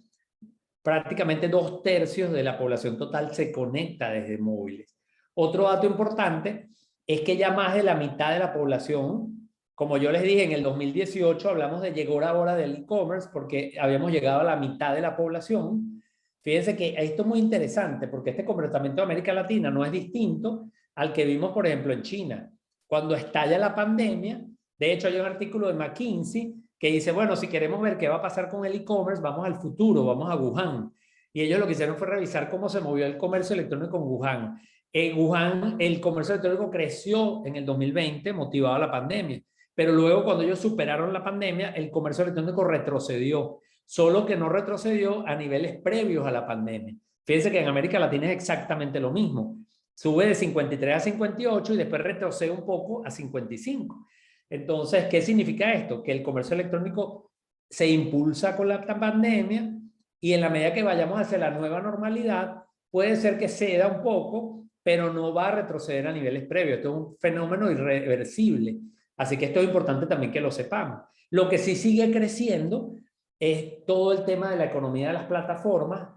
prácticamente 2/3 de la población total se conecta desde móviles. Otro dato importante es que ya más de la mitad de la población, como yo les dije, en el 2018 hablamos de llegó la hora del e-commerce porque habíamos llegado a la mitad de la población. Fíjense que esto es muy interesante porque este comportamiento de América Latina no es distinto al que vimos, por ejemplo, en China. Cuando estalla la pandemia, de hecho hay un artículo de McKinsey que dice, bueno, si queremos ver qué va a pasar con el e-commerce, vamos al futuro, vamos a Wuhan. Y ellos lo que hicieron fue revisar cómo se movió el comercio electrónico en Wuhan. En Wuhan, el comercio electrónico creció en el 2020, motivado a la pandemia. Pero luego, cuando ellos superaron la pandemia, el comercio electrónico retrocedió. Solo que no retrocedió a niveles previos a la pandemia. Fíjense que en América Latina es exactamente lo mismo. Sube de 53 a 58 y después retrocede un poco a 55. Entonces, ¿qué significa esto? Que el comercio electrónico se impulsa con la pandemia y en la medida que vayamos hacia la nueva normalidad, puede ser que ceda un poco, pero no va a retroceder a niveles previos. Esto es un fenómeno irreversible. Así que esto es importante también que lo sepamos. Lo que sí sigue creciendo es todo el tema de la economía de las plataformas,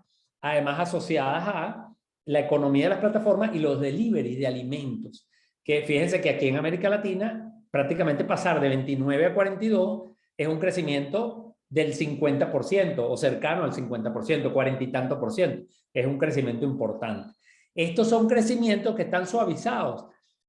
además asociadas a la economía de las plataformas y los deliveries de alimentos. Que fíjense que aquí en América Latina, prácticamente pasar de 29 a 42 es un crecimiento del 50% o cercano al 50%, 40 y tanto por ciento. Es un crecimiento importante. Estos son crecimientos que están suavizados.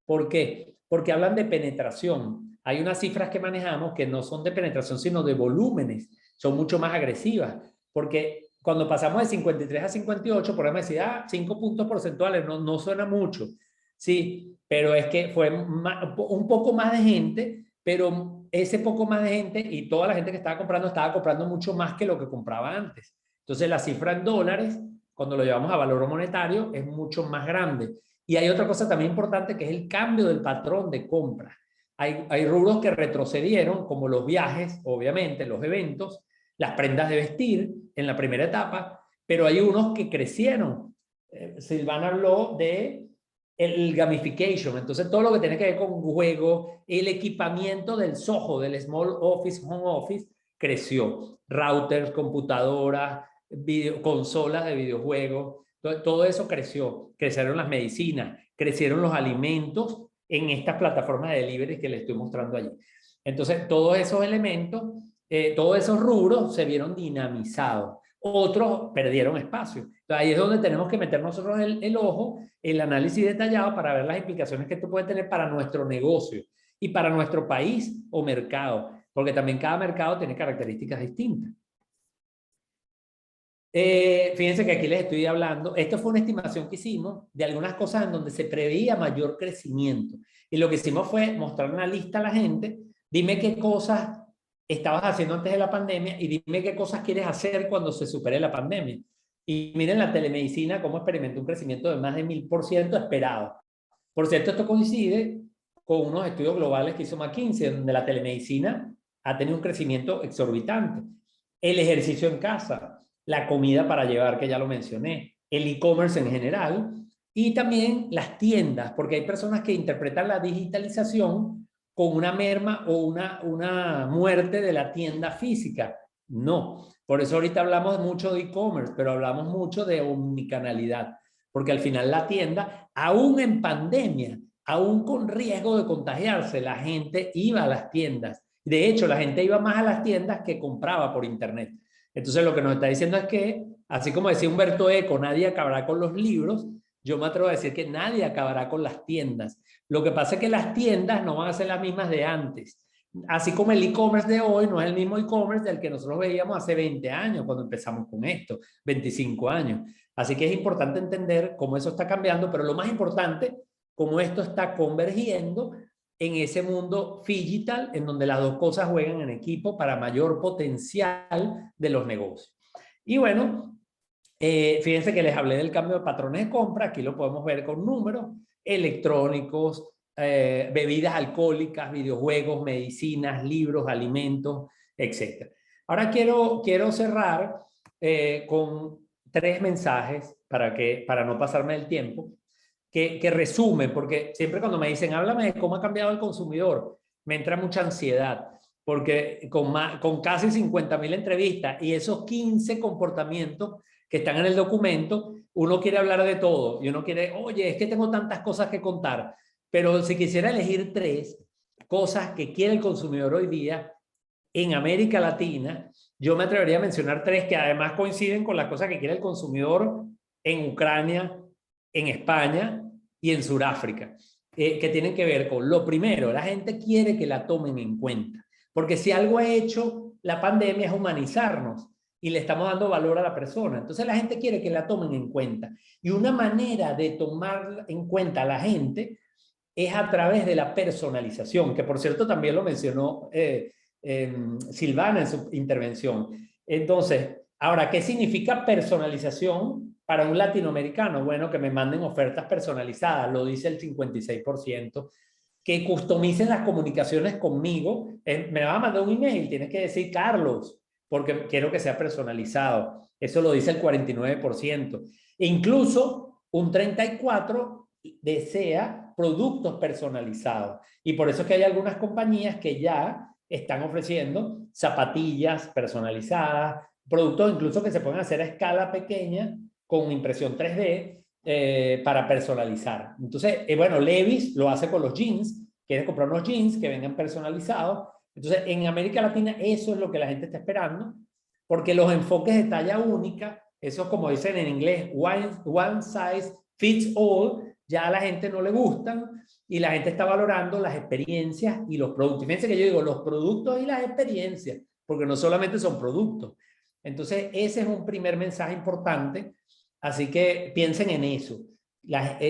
¿Por qué? Porque hablan de penetración. Hay unas cifras que manejamos que no son de penetración, sino de volúmenes. Son mucho más agresivas. Porque cuando pasamos de 53 a 58, por ejemplo, decir, 5 puntos porcentuales, no suena mucho. Sí, pero es que fue un poco más de gente, pero ese poco más de gente y toda la gente que estaba comprando mucho más que lo que compraba antes. Entonces la cifra en dólares, cuando lo llevamos a valor monetario, es mucho más grande. Y hay otra cosa también importante que es el cambio del patrón de compra. Hay rubros que retrocedieron, como los viajes, obviamente, los eventos, las prendas de vestir en la primera etapa, pero hay unos que crecieron. Silvana habló de el gamification, entonces todo lo que tiene que ver con juego, el equipamiento del SOHO, del Small Office, Home Office, creció. Routers, computadoras, consolas de videojuegos, todo eso creció. Crecieron las medicinas, crecieron los alimentos en estas plataformas de delivery que les estoy mostrando allí. Entonces, todos esos elementos, todos esos rubros se vieron dinamizados. Otros perdieron espacio. Entonces, ahí es donde tenemos que meter nosotros el ojo, el análisis detallado para ver las implicaciones que esto puede tener para nuestro negocio y para nuestro país o mercado, porque también cada mercado tiene características distintas. Fíjense que aquí les estoy hablando, esto fue una estimación que hicimos de algunas cosas en donde se preveía mayor crecimiento. Y lo que hicimos fue mostrar una lista a la gente, dime qué cosas estabas haciendo antes de la pandemia y dime qué cosas quieres hacer cuando se supere la pandemia. Y miren la telemedicina cómo experimentó un crecimiento de más de 1000% esperado. Por cierto, esto coincide con unos estudios globales que hizo McKinsey, donde la telemedicina ha tenido un crecimiento exorbitante. El ejercicio en casa, la comida para llevar, que ya lo mencioné, el e-commerce en general, y también las tiendas, porque hay personas que interpretan la digitalización con una merma o una muerte de la tienda física. No, por eso ahorita hablamos mucho de e-commerce, pero hablamos mucho de omnicanalidad, porque al final la tienda, aún en pandemia, aún con riesgo de contagiarse, la gente iba a las tiendas. De hecho, la gente iba más a las tiendas que compraba por internet. Entonces, lo que nos está diciendo es que, así como decía Humberto Eco, nadie acabará con los libros, yo me atrevo a decir que nadie acabará con las tiendas. Lo que pasa es que las tiendas no van a ser las mismas de antes. Así como el e-commerce de hoy no es el mismo e-commerce del que nosotros veíamos hace 20 años cuando empezamos con esto, 25 años. Así que es importante entender cómo eso está cambiando, pero lo más importante, cómo esto está convergiendo en ese mundo digital en donde las dos cosas juegan en equipo para mayor potencial de los negocios. Y bueno, fíjense que les hablé del cambio de patrones de compra, aquí lo podemos ver con números: electrónicos, bebidas alcohólicas, videojuegos, medicinas, libros, alimentos, etc. Ahora quiero cerrar con 3 mensajes para no pasarme del tiempo, que resumen, porque siempre cuando me dicen, háblame de cómo ha cambiado el consumidor, me entra mucha ansiedad, porque con casi 50.000 entrevistas y esos 15 comportamientos que están en el documento, uno quiere hablar de todo y uno quiere, oye, es que tengo tantas cosas que contar, pero si quisiera elegir 3 cosas que quiere el consumidor hoy día en América Latina, yo me atrevería a mencionar 3 que además coinciden con las cosas que quiere el consumidor en Ucrania, en España y en Sudáfrica, que tienen que ver con lo primero: la gente quiere que la tomen en cuenta, porque si algo ha hecho la pandemia es humanizarnos y le estamos dando valor a la persona. Entonces la gente quiere que la tomen en cuenta, y una manera de tomar en cuenta a la gente es a través de la personalización, que por cierto también lo mencionó Silvana en su intervención. Entonces, ahora, ¿qué significa personalización para un latinoamericano? Bueno, que me manden ofertas personalizadas, lo dice el 56%. Que customicen las comunicaciones conmigo. Me va a mandar un email, tienes que decir Carlos, porque quiero que sea personalizado. Eso lo dice el 49%. E incluso un 34% desea productos personalizados. Y por eso es que hay algunas compañías que ya están ofreciendo zapatillas personalizadas, productos incluso que se pueden hacer a escala pequeña con impresión 3D para personalizar. Entonces, bueno, Levi's lo hace con los jeans. Quieres comprar unos jeans que vengan personalizados. Entonces, en América Latina eso es lo que la gente está esperando, porque los enfoques de talla única, eso como dicen en inglés, one size fits all, ya a la gente no le gustan y la gente está valorando las experiencias y los productos. Fíjense que yo digo los productos y las experiencias, porque no solamente son productos. Entonces, ese es un primer mensaje importante. Así que piensen en eso.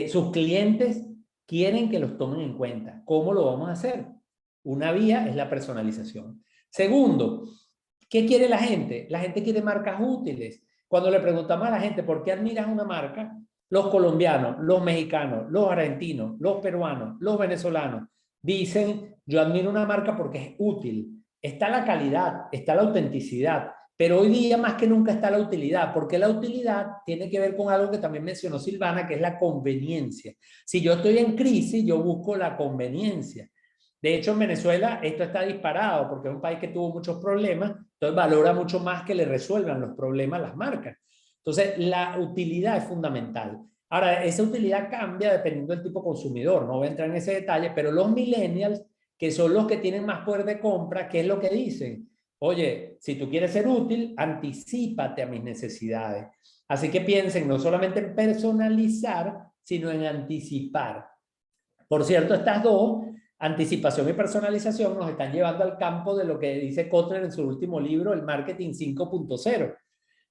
Sus clientes quieren que los tomen en cuenta. ¿Cómo lo vamos a hacer? Una vía es la personalización. Segundo, ¿qué quiere la gente? La gente quiere marcas útiles. Cuando le preguntamos a la gente por qué admiras una marca, los colombianos, los mexicanos, los argentinos, los peruanos, los venezolanos dicen, yo admiro una marca porque es útil. Está la calidad, está la autenticidad, pero hoy día más que nunca está la utilidad, porque la utilidad tiene que ver con algo que también mencionó Silvana, que es la conveniencia. Si yo estoy en crisis, yo busco la conveniencia. De hecho, en Venezuela esto está disparado porque es un país que tuvo muchos problemas, entonces valora mucho más que le resuelvan los problemas las marcas. Entonces, la utilidad es fundamental. Ahora, esa utilidad cambia dependiendo del tipo consumidor, no voy a entrar en ese detalle, pero los millennials, que son los que tienen más poder de compra, ¿qué es lo que dicen? Oye, si tú quieres ser útil, anticípate a mis necesidades. Así que piensen no solamente en personalizar, sino en anticipar. Por cierto, estas dos, anticipación y personalización, nos están llevando al campo de lo que dice Kotler en su último libro, el Marketing 5.0,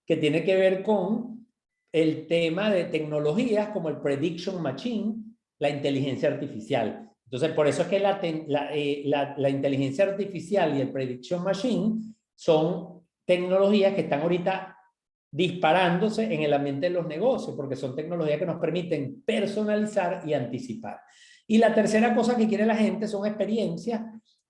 que tiene que ver con el tema de tecnologías como el Prediction Machine, la inteligencia artificial. Entonces, por eso es que la inteligencia artificial y el Prediction Machine son tecnologías que están ahorita disparándose en el ambiente de los negocios, porque son tecnologías que nos permiten personalizar y anticipar. Y la tercera cosa que quiere la gente son experiencias,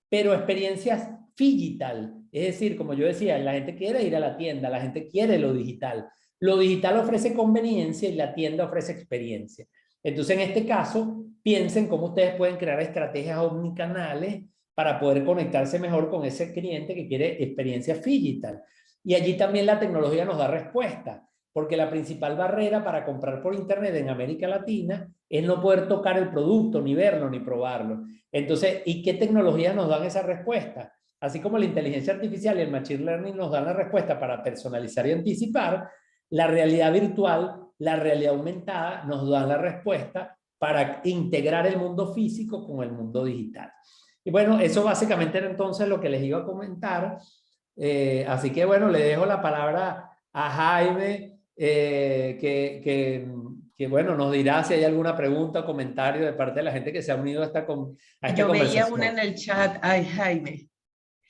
pero experiencias digital. Es decir, como yo decía, la gente quiere ir a la tienda, la gente quiere lo digital. Lo digital ofrece conveniencia y la tienda ofrece experiencia. Entonces, en este caso, piensen cómo ustedes pueden crear estrategias omnicanales para poder conectarse mejor con ese cliente que quiere experiencia digital. Y allí también la tecnología nos da respuesta, porque la principal barrera para comprar por internet en América Latina es no poder tocar el producto, ni verlo, ni probarlo. Entonces, ¿y qué tecnologías nos dan esa respuesta? Así como la inteligencia artificial y el machine learning nos dan la respuesta para personalizar y anticipar, la realidad virtual, la realidad aumentada nos dan la respuesta para integrar el mundo físico con el mundo digital. Y bueno, eso básicamente era entonces lo que les iba a comentar. Así que bueno, le dejo la palabra a Jaime, que bueno, nos dirá si hay alguna pregunta o comentario de parte de la gente que se ha unido a esta Yo veía conversación. una en el chat. Ay, Jaime.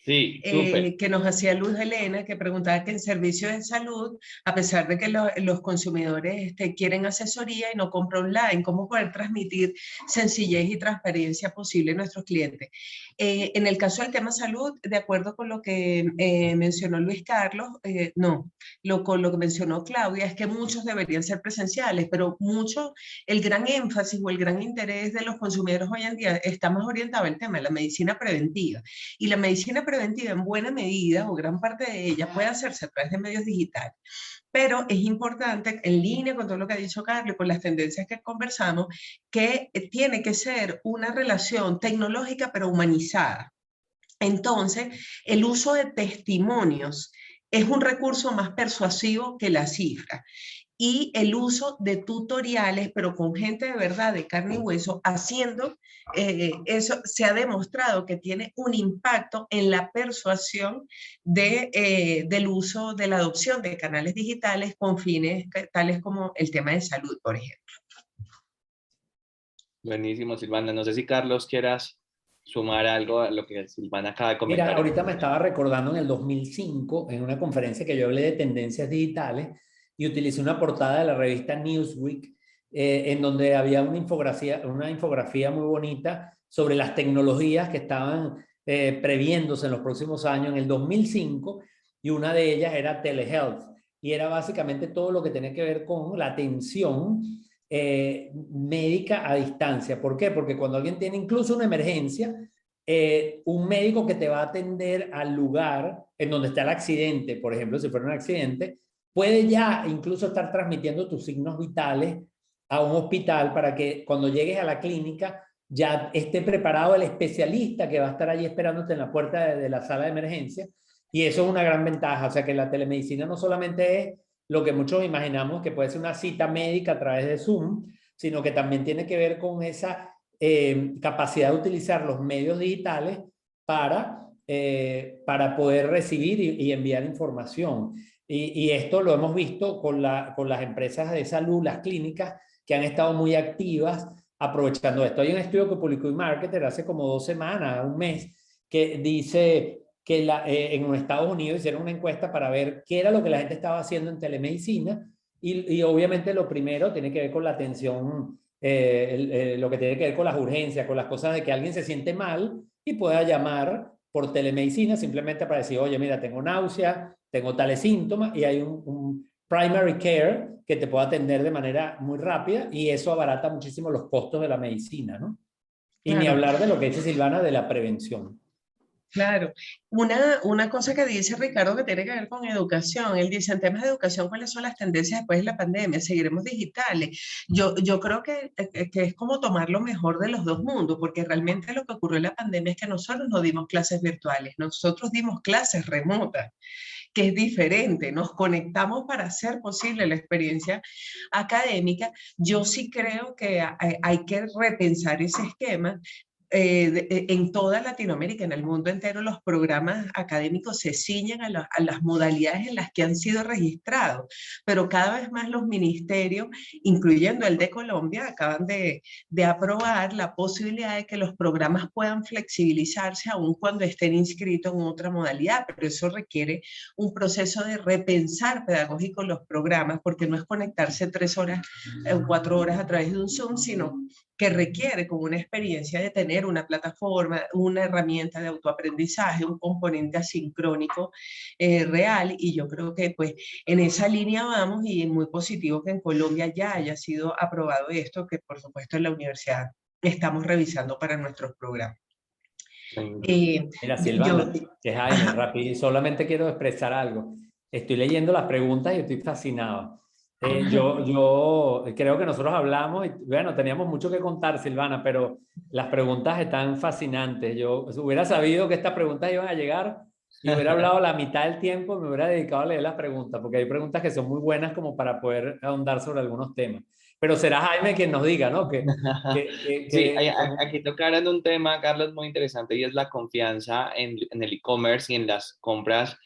Sí, súper. que nos hacía Luz Helena, que preguntaba que en servicios de salud, a pesar de que los consumidores quieren asesoría y no compran online, ¿cómo poder transmitir sencillez y transparencia posible a nuestros clientes? En el caso del tema salud, de acuerdo con lo que mencionó Luis Carlos, con lo que mencionó Claudia, es que muchos deberían ser presenciales, pero el gran énfasis o el gran interés de los consumidores hoy en día está más orientado al tema de la medicina preventiva. Y la medicina preventiva en buena medida o gran parte de ella puede hacerse a través de medios digitales. Pero es importante, en línea con todo lo que ha dicho Carlos, con las tendencias que conversamos, que tiene que ser una relación tecnológica pero humanizada. Entonces, el uso de testimonios es un recurso más persuasivo que la cifra. Y el uso de tutoriales, pero con gente de verdad, de carne y hueso, haciendo eso, se ha demostrado que tiene un impacto en la persuasión del uso, de la adopción de canales digitales con fines tales como el tema de salud, por ejemplo. Buenísimo, Silvana. No sé si Carlos quieras sumar algo a lo que Silvana acaba de Mira, comentar. ahorita me estaba recordando en el 2005, en una conferencia que yo hablé de tendencias digitales y utilicé una portada de la revista Newsweek, en donde había una infografía muy bonita sobre las tecnologías que estaban previéndose en los próximos años en el 2005, y una de ellas era telehealth, y era básicamente todo lo que tenía que ver con la atención médica a distancia. ¿Por qué? Porque cuando alguien tiene incluso una emergencia, un médico que te va a atender al lugar en donde está el accidente, por ejemplo, si fuera un accidente, puede ya incluso estar transmitiendo tus signos vitales a un hospital para que cuando llegues a la clínica ya esté preparado el especialista que va a estar allí esperándote en la puerta de la sala de emergencia. Y eso es una gran ventaja. O sea que la telemedicina no solamente es lo que muchos imaginamos que puede ser una cita médica a través de Zoom, sino que también tiene que ver con esa capacidad de utilizar los medios digitales para poder recibir y enviar información. Y esto lo hemos visto con las empresas de salud, las clínicas, que han estado muy activas aprovechando esto. Hay un estudio que publicó eMarketer hace como 2 semanas, un mes, que dice que en Estados Unidos hicieron una encuesta para ver qué era lo que la gente estaba haciendo en telemedicina, y obviamente lo primero tiene que ver con la atención, lo que tiene que ver con las urgencias, con las cosas de que alguien se siente mal y pueda llamar por telemedicina simplemente para decir, oye, mira, tengo náusea, tengo tales síntomas, y hay un primary care que te puede atender de manera muy rápida, y eso abarata muchísimo los costos de la medicina, ¿no? Y ni Claro. hablar de lo que dice Silvana de la prevención. Claro, una cosa que dice Ricardo que tiene que ver con educación, él dice en temas de educación, ¿cuáles son las tendencias después de la pandemia? ¿Seguiremos digitales? Yo creo que es como tomar lo mejor de los dos mundos, porque realmente lo que ocurrió en la pandemia es que nosotros no dimos clases virtuales, nosotros dimos clases remotas, que es diferente, nos conectamos para hacer posible la experiencia académica. Yo sí creo que hay que repensar ese esquema. En toda Latinoamérica, en el mundo entero, los programas académicos se ciñen a las modalidades en las que han sido registrados, pero cada vez más los ministerios, incluyendo el de Colombia, acaban de aprobar la posibilidad de que los programas puedan flexibilizarse aun cuando estén inscritos en otra modalidad, pero eso requiere un proceso de repensar pedagógico los programas, porque no es conectarse 3 horas o 4 horas a través de un Zoom, sino que requiere como una experiencia de tener una plataforma, una herramienta de autoaprendizaje, un componente asincrónico real, y yo creo que pues en esa línea vamos, y es muy positivo que en Colombia ya haya sido aprobado esto, que por supuesto en la universidad estamos revisando para nuestros programas. Mira, Silvana, que Jaime, rápido, solamente quiero expresar algo. Estoy leyendo las preguntas y estoy fascinado. Yo creo que nosotros hablamos y, bueno, teníamos mucho que contar, Silvana, pero las preguntas están fascinantes. Yo hubiera sabido que estas preguntas iban a llegar y hubiera hablado la mitad del tiempo, me hubiera dedicado a leer las preguntas, porque hay preguntas que son muy buenas como para poder ahondar sobre algunos temas. Pero será Jaime quien nos diga, ¿no? Sí, aquí tocaron un tema, Carlos, muy interesante, y es la confianza en el e-commerce y en las compras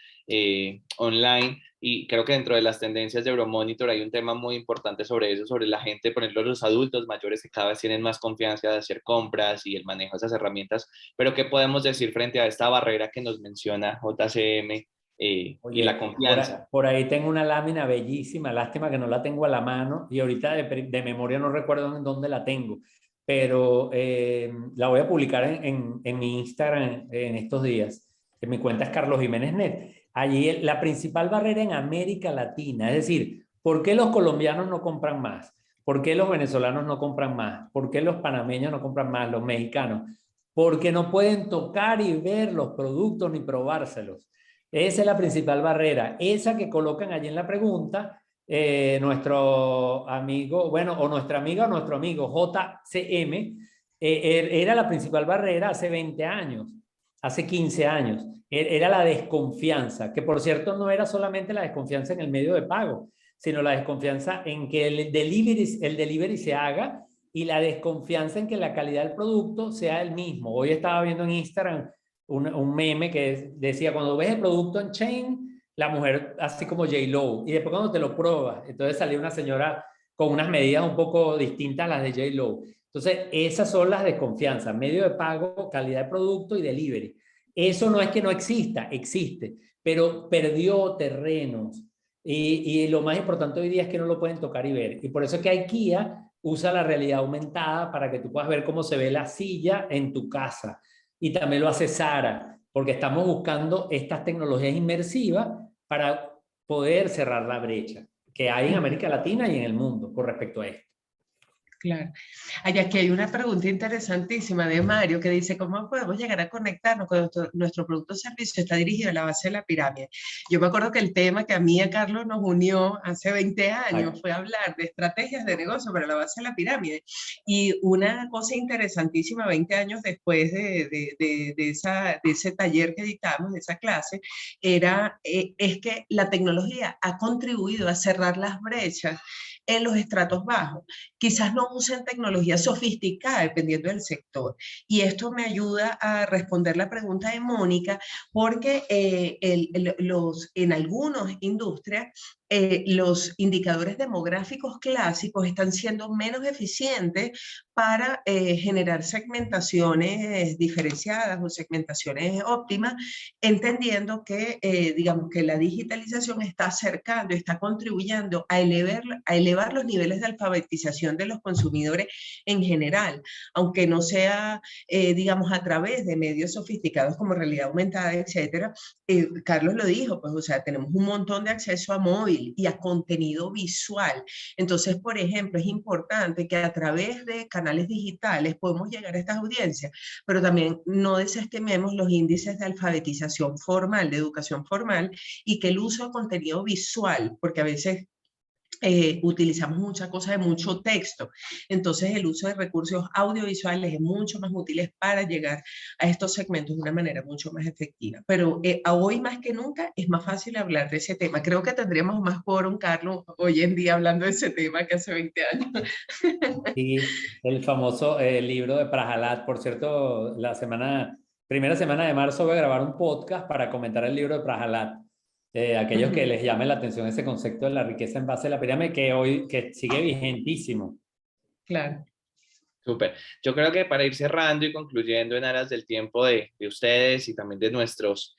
online. y creo que dentro de las tendencias de Euromonitor hay un tema muy importante sobre eso, sobre la gente, por ejemplo, los adultos mayores que cada vez tienen más confianza de hacer compras y el manejo de esas herramientas, pero ¿qué podemos decir frente a esta barrera que nos menciona JCM y la Oye, confianza? por ahí tengo una lámina bellísima, lástima que no la tengo a la mano y ahorita de memoria no recuerdo en dónde la tengo, pero la voy a publicar en mi Instagram en estos días, que mi cuenta es Carlos Jiménez Net. Allí la principal barrera en América Latina, es decir, ¿por qué los colombianos no compran más? ¿Por qué los venezolanos no compran más? ¿Por qué los panameños no compran más? Los mexicanos. Porque no pueden tocar y ver los productos ni probárselos. Esa es la principal barrera, esa que colocan allí en la pregunta nuestro amigo, bueno, o nuestra amiga o nuestro amigo JCM, era la principal barrera hace 20 años, hace 15 años. Era la desconfianza, que por cierto no era solamente la desconfianza en el medio de pago, sino la desconfianza en que el delivery se haga y la desconfianza en que la calidad del producto sea el mismo. Hoy estaba viendo en Instagram un meme que decía, cuando ves el producto en chain, la mujer así como J-Lo, y después cuando te lo pruebas, entonces salía una señora con unas medidas un poco distintas a las de J-Lo. Entonces, esas son las desconfianzas, medio de pago, calidad de producto y delivery. Eso no es que no exista, existe, pero perdió terrenos. Y lo más importante hoy día es que no lo pueden tocar y ver. Y por eso es que IKEA usa la realidad aumentada para que tú puedas ver cómo se ve la silla en tu casa. Y también lo hace Sara, porque estamos buscando estas tecnologías inmersivas para poder cerrar la brecha que hay en América Latina y en el mundo con respecto a esto. Claro. Ay, aquí hay una pregunta interesantísima de Mario que dice, ¿cómo podemos llegar a conectarnos con nuestro producto o servicio? Está dirigido a la base de la pirámide. Yo me acuerdo que el tema que a mí y a Carlos nos unió hace 20 años fue hablar de estrategias de negocio para la base de la pirámide. Y una cosa interesantísima 20 años después de ese taller que dictamos, de esa clase, es que la tecnología ha contribuido a cerrar las brechas en los estratos bajos. Quizás no usen tecnología sofisticada dependiendo del sector. Y esto me ayuda a responder la pregunta de Mónica, porque en algunas industrias los indicadores demográficos clásicos están siendo menos eficientes para generar segmentaciones diferenciadas o segmentaciones óptimas, entendiendo que, digamos, que la digitalización está acercando, está contribuyendo a elevar los niveles de alfabetización de los consumidores en general, aunque no sea, digamos, a través de medios sofisticados como realidad aumentada, etcétera. Carlos lo dijo, pues, o sea, tenemos un montón de acceso a móvil y a contenido visual. Entonces, por ejemplo, es importante que a través de canales digitales podemos llegar a estas audiencias, pero también no desestimemos los índices de alfabetización formal, de educación formal, y que el uso de contenido visual, porque a veces utilizamos mucha cosa de mucho texto. Entonces, el uso de recursos audiovisuales es mucho más útil para llegar a estos segmentos de una manera mucho más efectiva. Pero hoy más que nunca es más fácil hablar de ese tema. Creo que tendríamos más quórum, Carlos, hoy en día hablando de ese tema que hace 20 años. Y el famoso libro de Prahalat, por cierto, primera semana de marzo voy a grabar un podcast para comentar el libro de Prahalat. Aquellos que les llame la atención ese concepto de la riqueza en base a la pirámide que sigue vigentísimo. Claro. Súper. Yo creo que para ir cerrando y concluyendo en aras del tiempo de ustedes y también de nuestros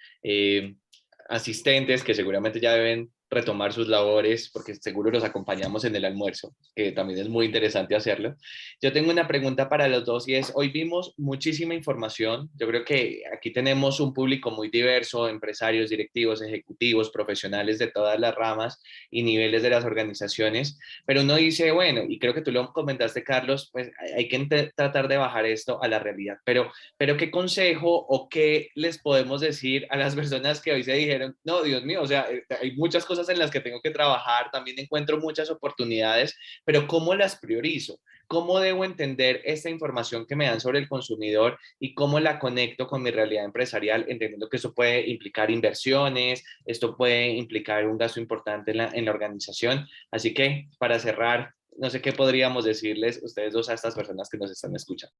asistentes, que seguramente ya deben retomar sus labores, porque seguro los acompañamos en el almuerzo, que también es muy interesante hacerlo. Yo tengo una pregunta para los dos y es, hoy vimos muchísima información. Yo creo que aquí tenemos un público muy diverso, empresarios, directivos, ejecutivos, profesionales de todas las ramas y niveles de las organizaciones, pero uno dice, bueno, y creo que tú lo comentaste, Carlos, pues hay que tratar de bajar esto a la realidad, pero ¿qué consejo o qué les podemos decir a las personas que hoy se dijeron, no, Dios mío, o sea, hay muchas cosas en las que tengo que trabajar, también encuentro muchas oportunidades, pero ¿cómo las priorizo? ¿Cómo debo entender esta información que me dan sobre el consumidor y cómo la conecto con mi realidad empresarial, entendiendo que eso puede implicar inversiones, esto puede implicar un gasto importante en la organización? Así que, para cerrar, no sé qué podríamos decirles ustedes dos a estas personas que nos están escuchando.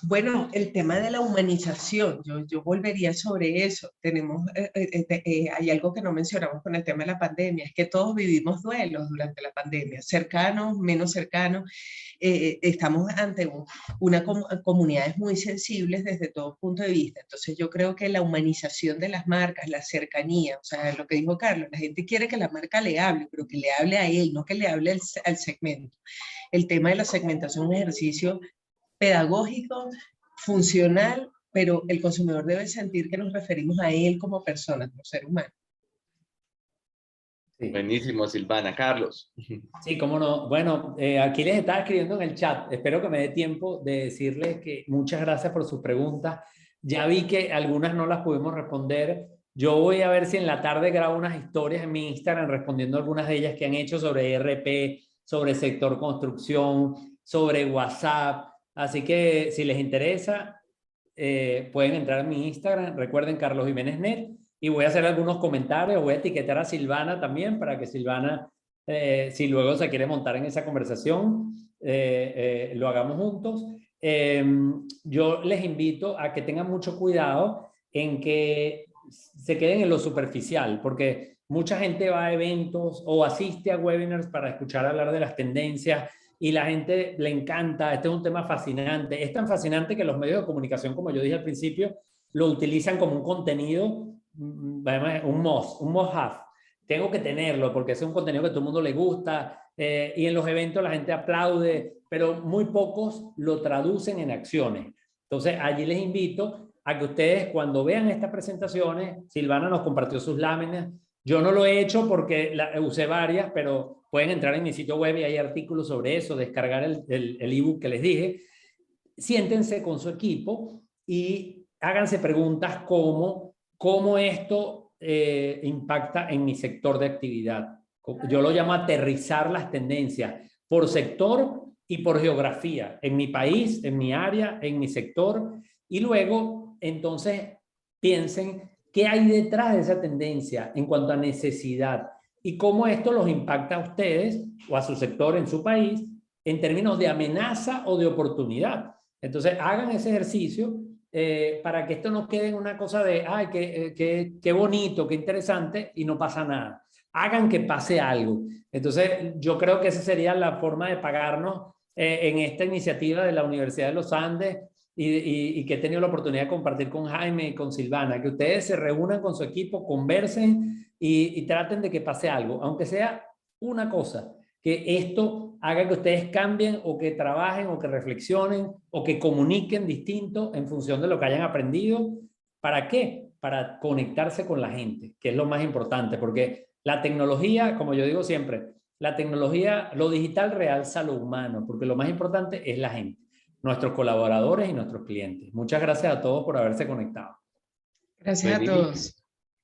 Bueno, el tema de la humanización, yo volvería sobre eso. Hay algo que no mencionamos con el tema de la pandemia, es que todos vivimos duelos durante la pandemia, cercanos, menos cercanos. Estamos ante comunidades muy sensibles desde todo punto de vista. Entonces yo creo que la humanización de las marcas, la cercanía, o sea, lo que dijo Carlos, la gente quiere que la marca le hable, pero que le hable a él, no que le hable al segmento. El tema de la segmentación es un ejercicio pedagógico, funcional, pero el consumidor debe sentir que nos referimos a él como persona, como ser humano. Sí. Buenísimo, Silvana. Carlos. Sí, cómo no. Bueno, aquí les estaba escribiendo en el chat. Espero que me dé tiempo de decirles que muchas gracias por sus preguntas. Ya vi que algunas no las pudimos responder. Yo voy a ver si en la tarde grabo unas historias en mi Instagram respondiendo algunas de ellas que han hecho sobre ERP, sobre sector construcción, sobre WhatsApp. Así que si les interesa, pueden entrar a mi Instagram. Recuerden, Carlos Jiménez Net. Y voy a hacer algunos comentarios. Voy a etiquetar a Silvana también para que Silvana, si luego se quiere montar en esa conversación, lo hagamos juntos. Yo les invito a que tengan mucho cuidado en que se queden en lo superficial, porque mucha gente va a eventos o asiste a webinars para escuchar hablar de las tendencias y la gente le encanta. Este es un tema fascinante. Es tan fascinante que los medios de comunicación, como yo dije al principio, lo utilizan como un contenido, un must-have. Tengo que tenerlo porque es un contenido que a todo el mundo le gusta, y en los eventos la gente aplaude, pero muy pocos lo traducen en acciones. Entonces, allí les invito a que ustedes, cuando vean estas presentaciones, Silvana nos compartió sus láminas. Yo no lo he hecho porque usé varias, pero pueden entrar en mi sitio web y hay artículos sobre eso, descargar el ebook que les dije. Siéntense con su equipo y háganse preguntas como cómo esto impacta en mi sector de actividad. Yo lo llamo aterrizar las tendencias por sector y por geografía, en mi país, en mi área, en mi sector, y luego entonces piensen qué hay detrás de esa tendencia en cuanto a necesidad y cómo esto los impacta a ustedes o a su sector en su país en términos de amenaza o de oportunidad. Entonces hagan ese ejercicio para que esto no quede en una cosa de, ay, qué bonito, qué interesante, y no pasa nada. Hagan que pase algo. Entonces, yo creo que esa sería la forma de pagarnos en esta iniciativa de la Universidad de los Andes y que he tenido la oportunidad de compartir con Jaime y con Silvana, que ustedes se reúnan con su equipo, conversen y traten de que pase algo, aunque sea una cosa, que esto haga que ustedes cambien o que trabajen o que reflexionen o que comuniquen distinto en función de lo que hayan aprendido. ¿Para qué? Para conectarse con la gente, que es lo más importante, porque la tecnología, como yo digo siempre, la tecnología, lo digital realza lo humano, porque lo más importante es la gente, nuestros colaboradores y nuestros clientes. Muchas gracias a todos por haberse conectado. Gracias a todos.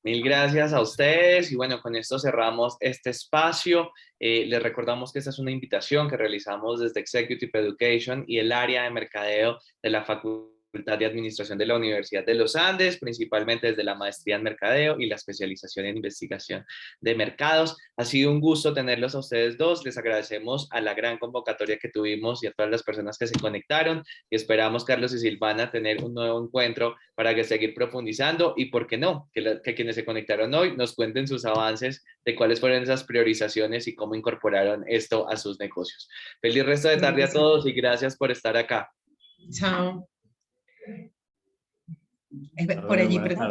Mil gracias a ustedes y bueno, con esto cerramos este espacio. Les recordamos que esta es una invitación que realizamos desde Executive Education y el área de mercadeo de la Facultad de Administración de la Universidad de los Andes, principalmente desde la maestría en mercadeo y la especialización en investigación de mercados. Ha sido un gusto tenerlos a ustedes dos. Les agradecemos a la gran convocatoria que tuvimos y a todas las personas que se conectaron y esperamos, Carlos y Silvana, tener un nuevo encuentro para que seguir profundizando y, ¿por qué no? Que quienes se conectaron hoy nos cuenten sus avances de cuáles fueron esas priorizaciones y cómo incorporaron esto a sus negocios. Feliz resto de tarde a todos y gracias por estar acá. Chao. Por allí preguntaba.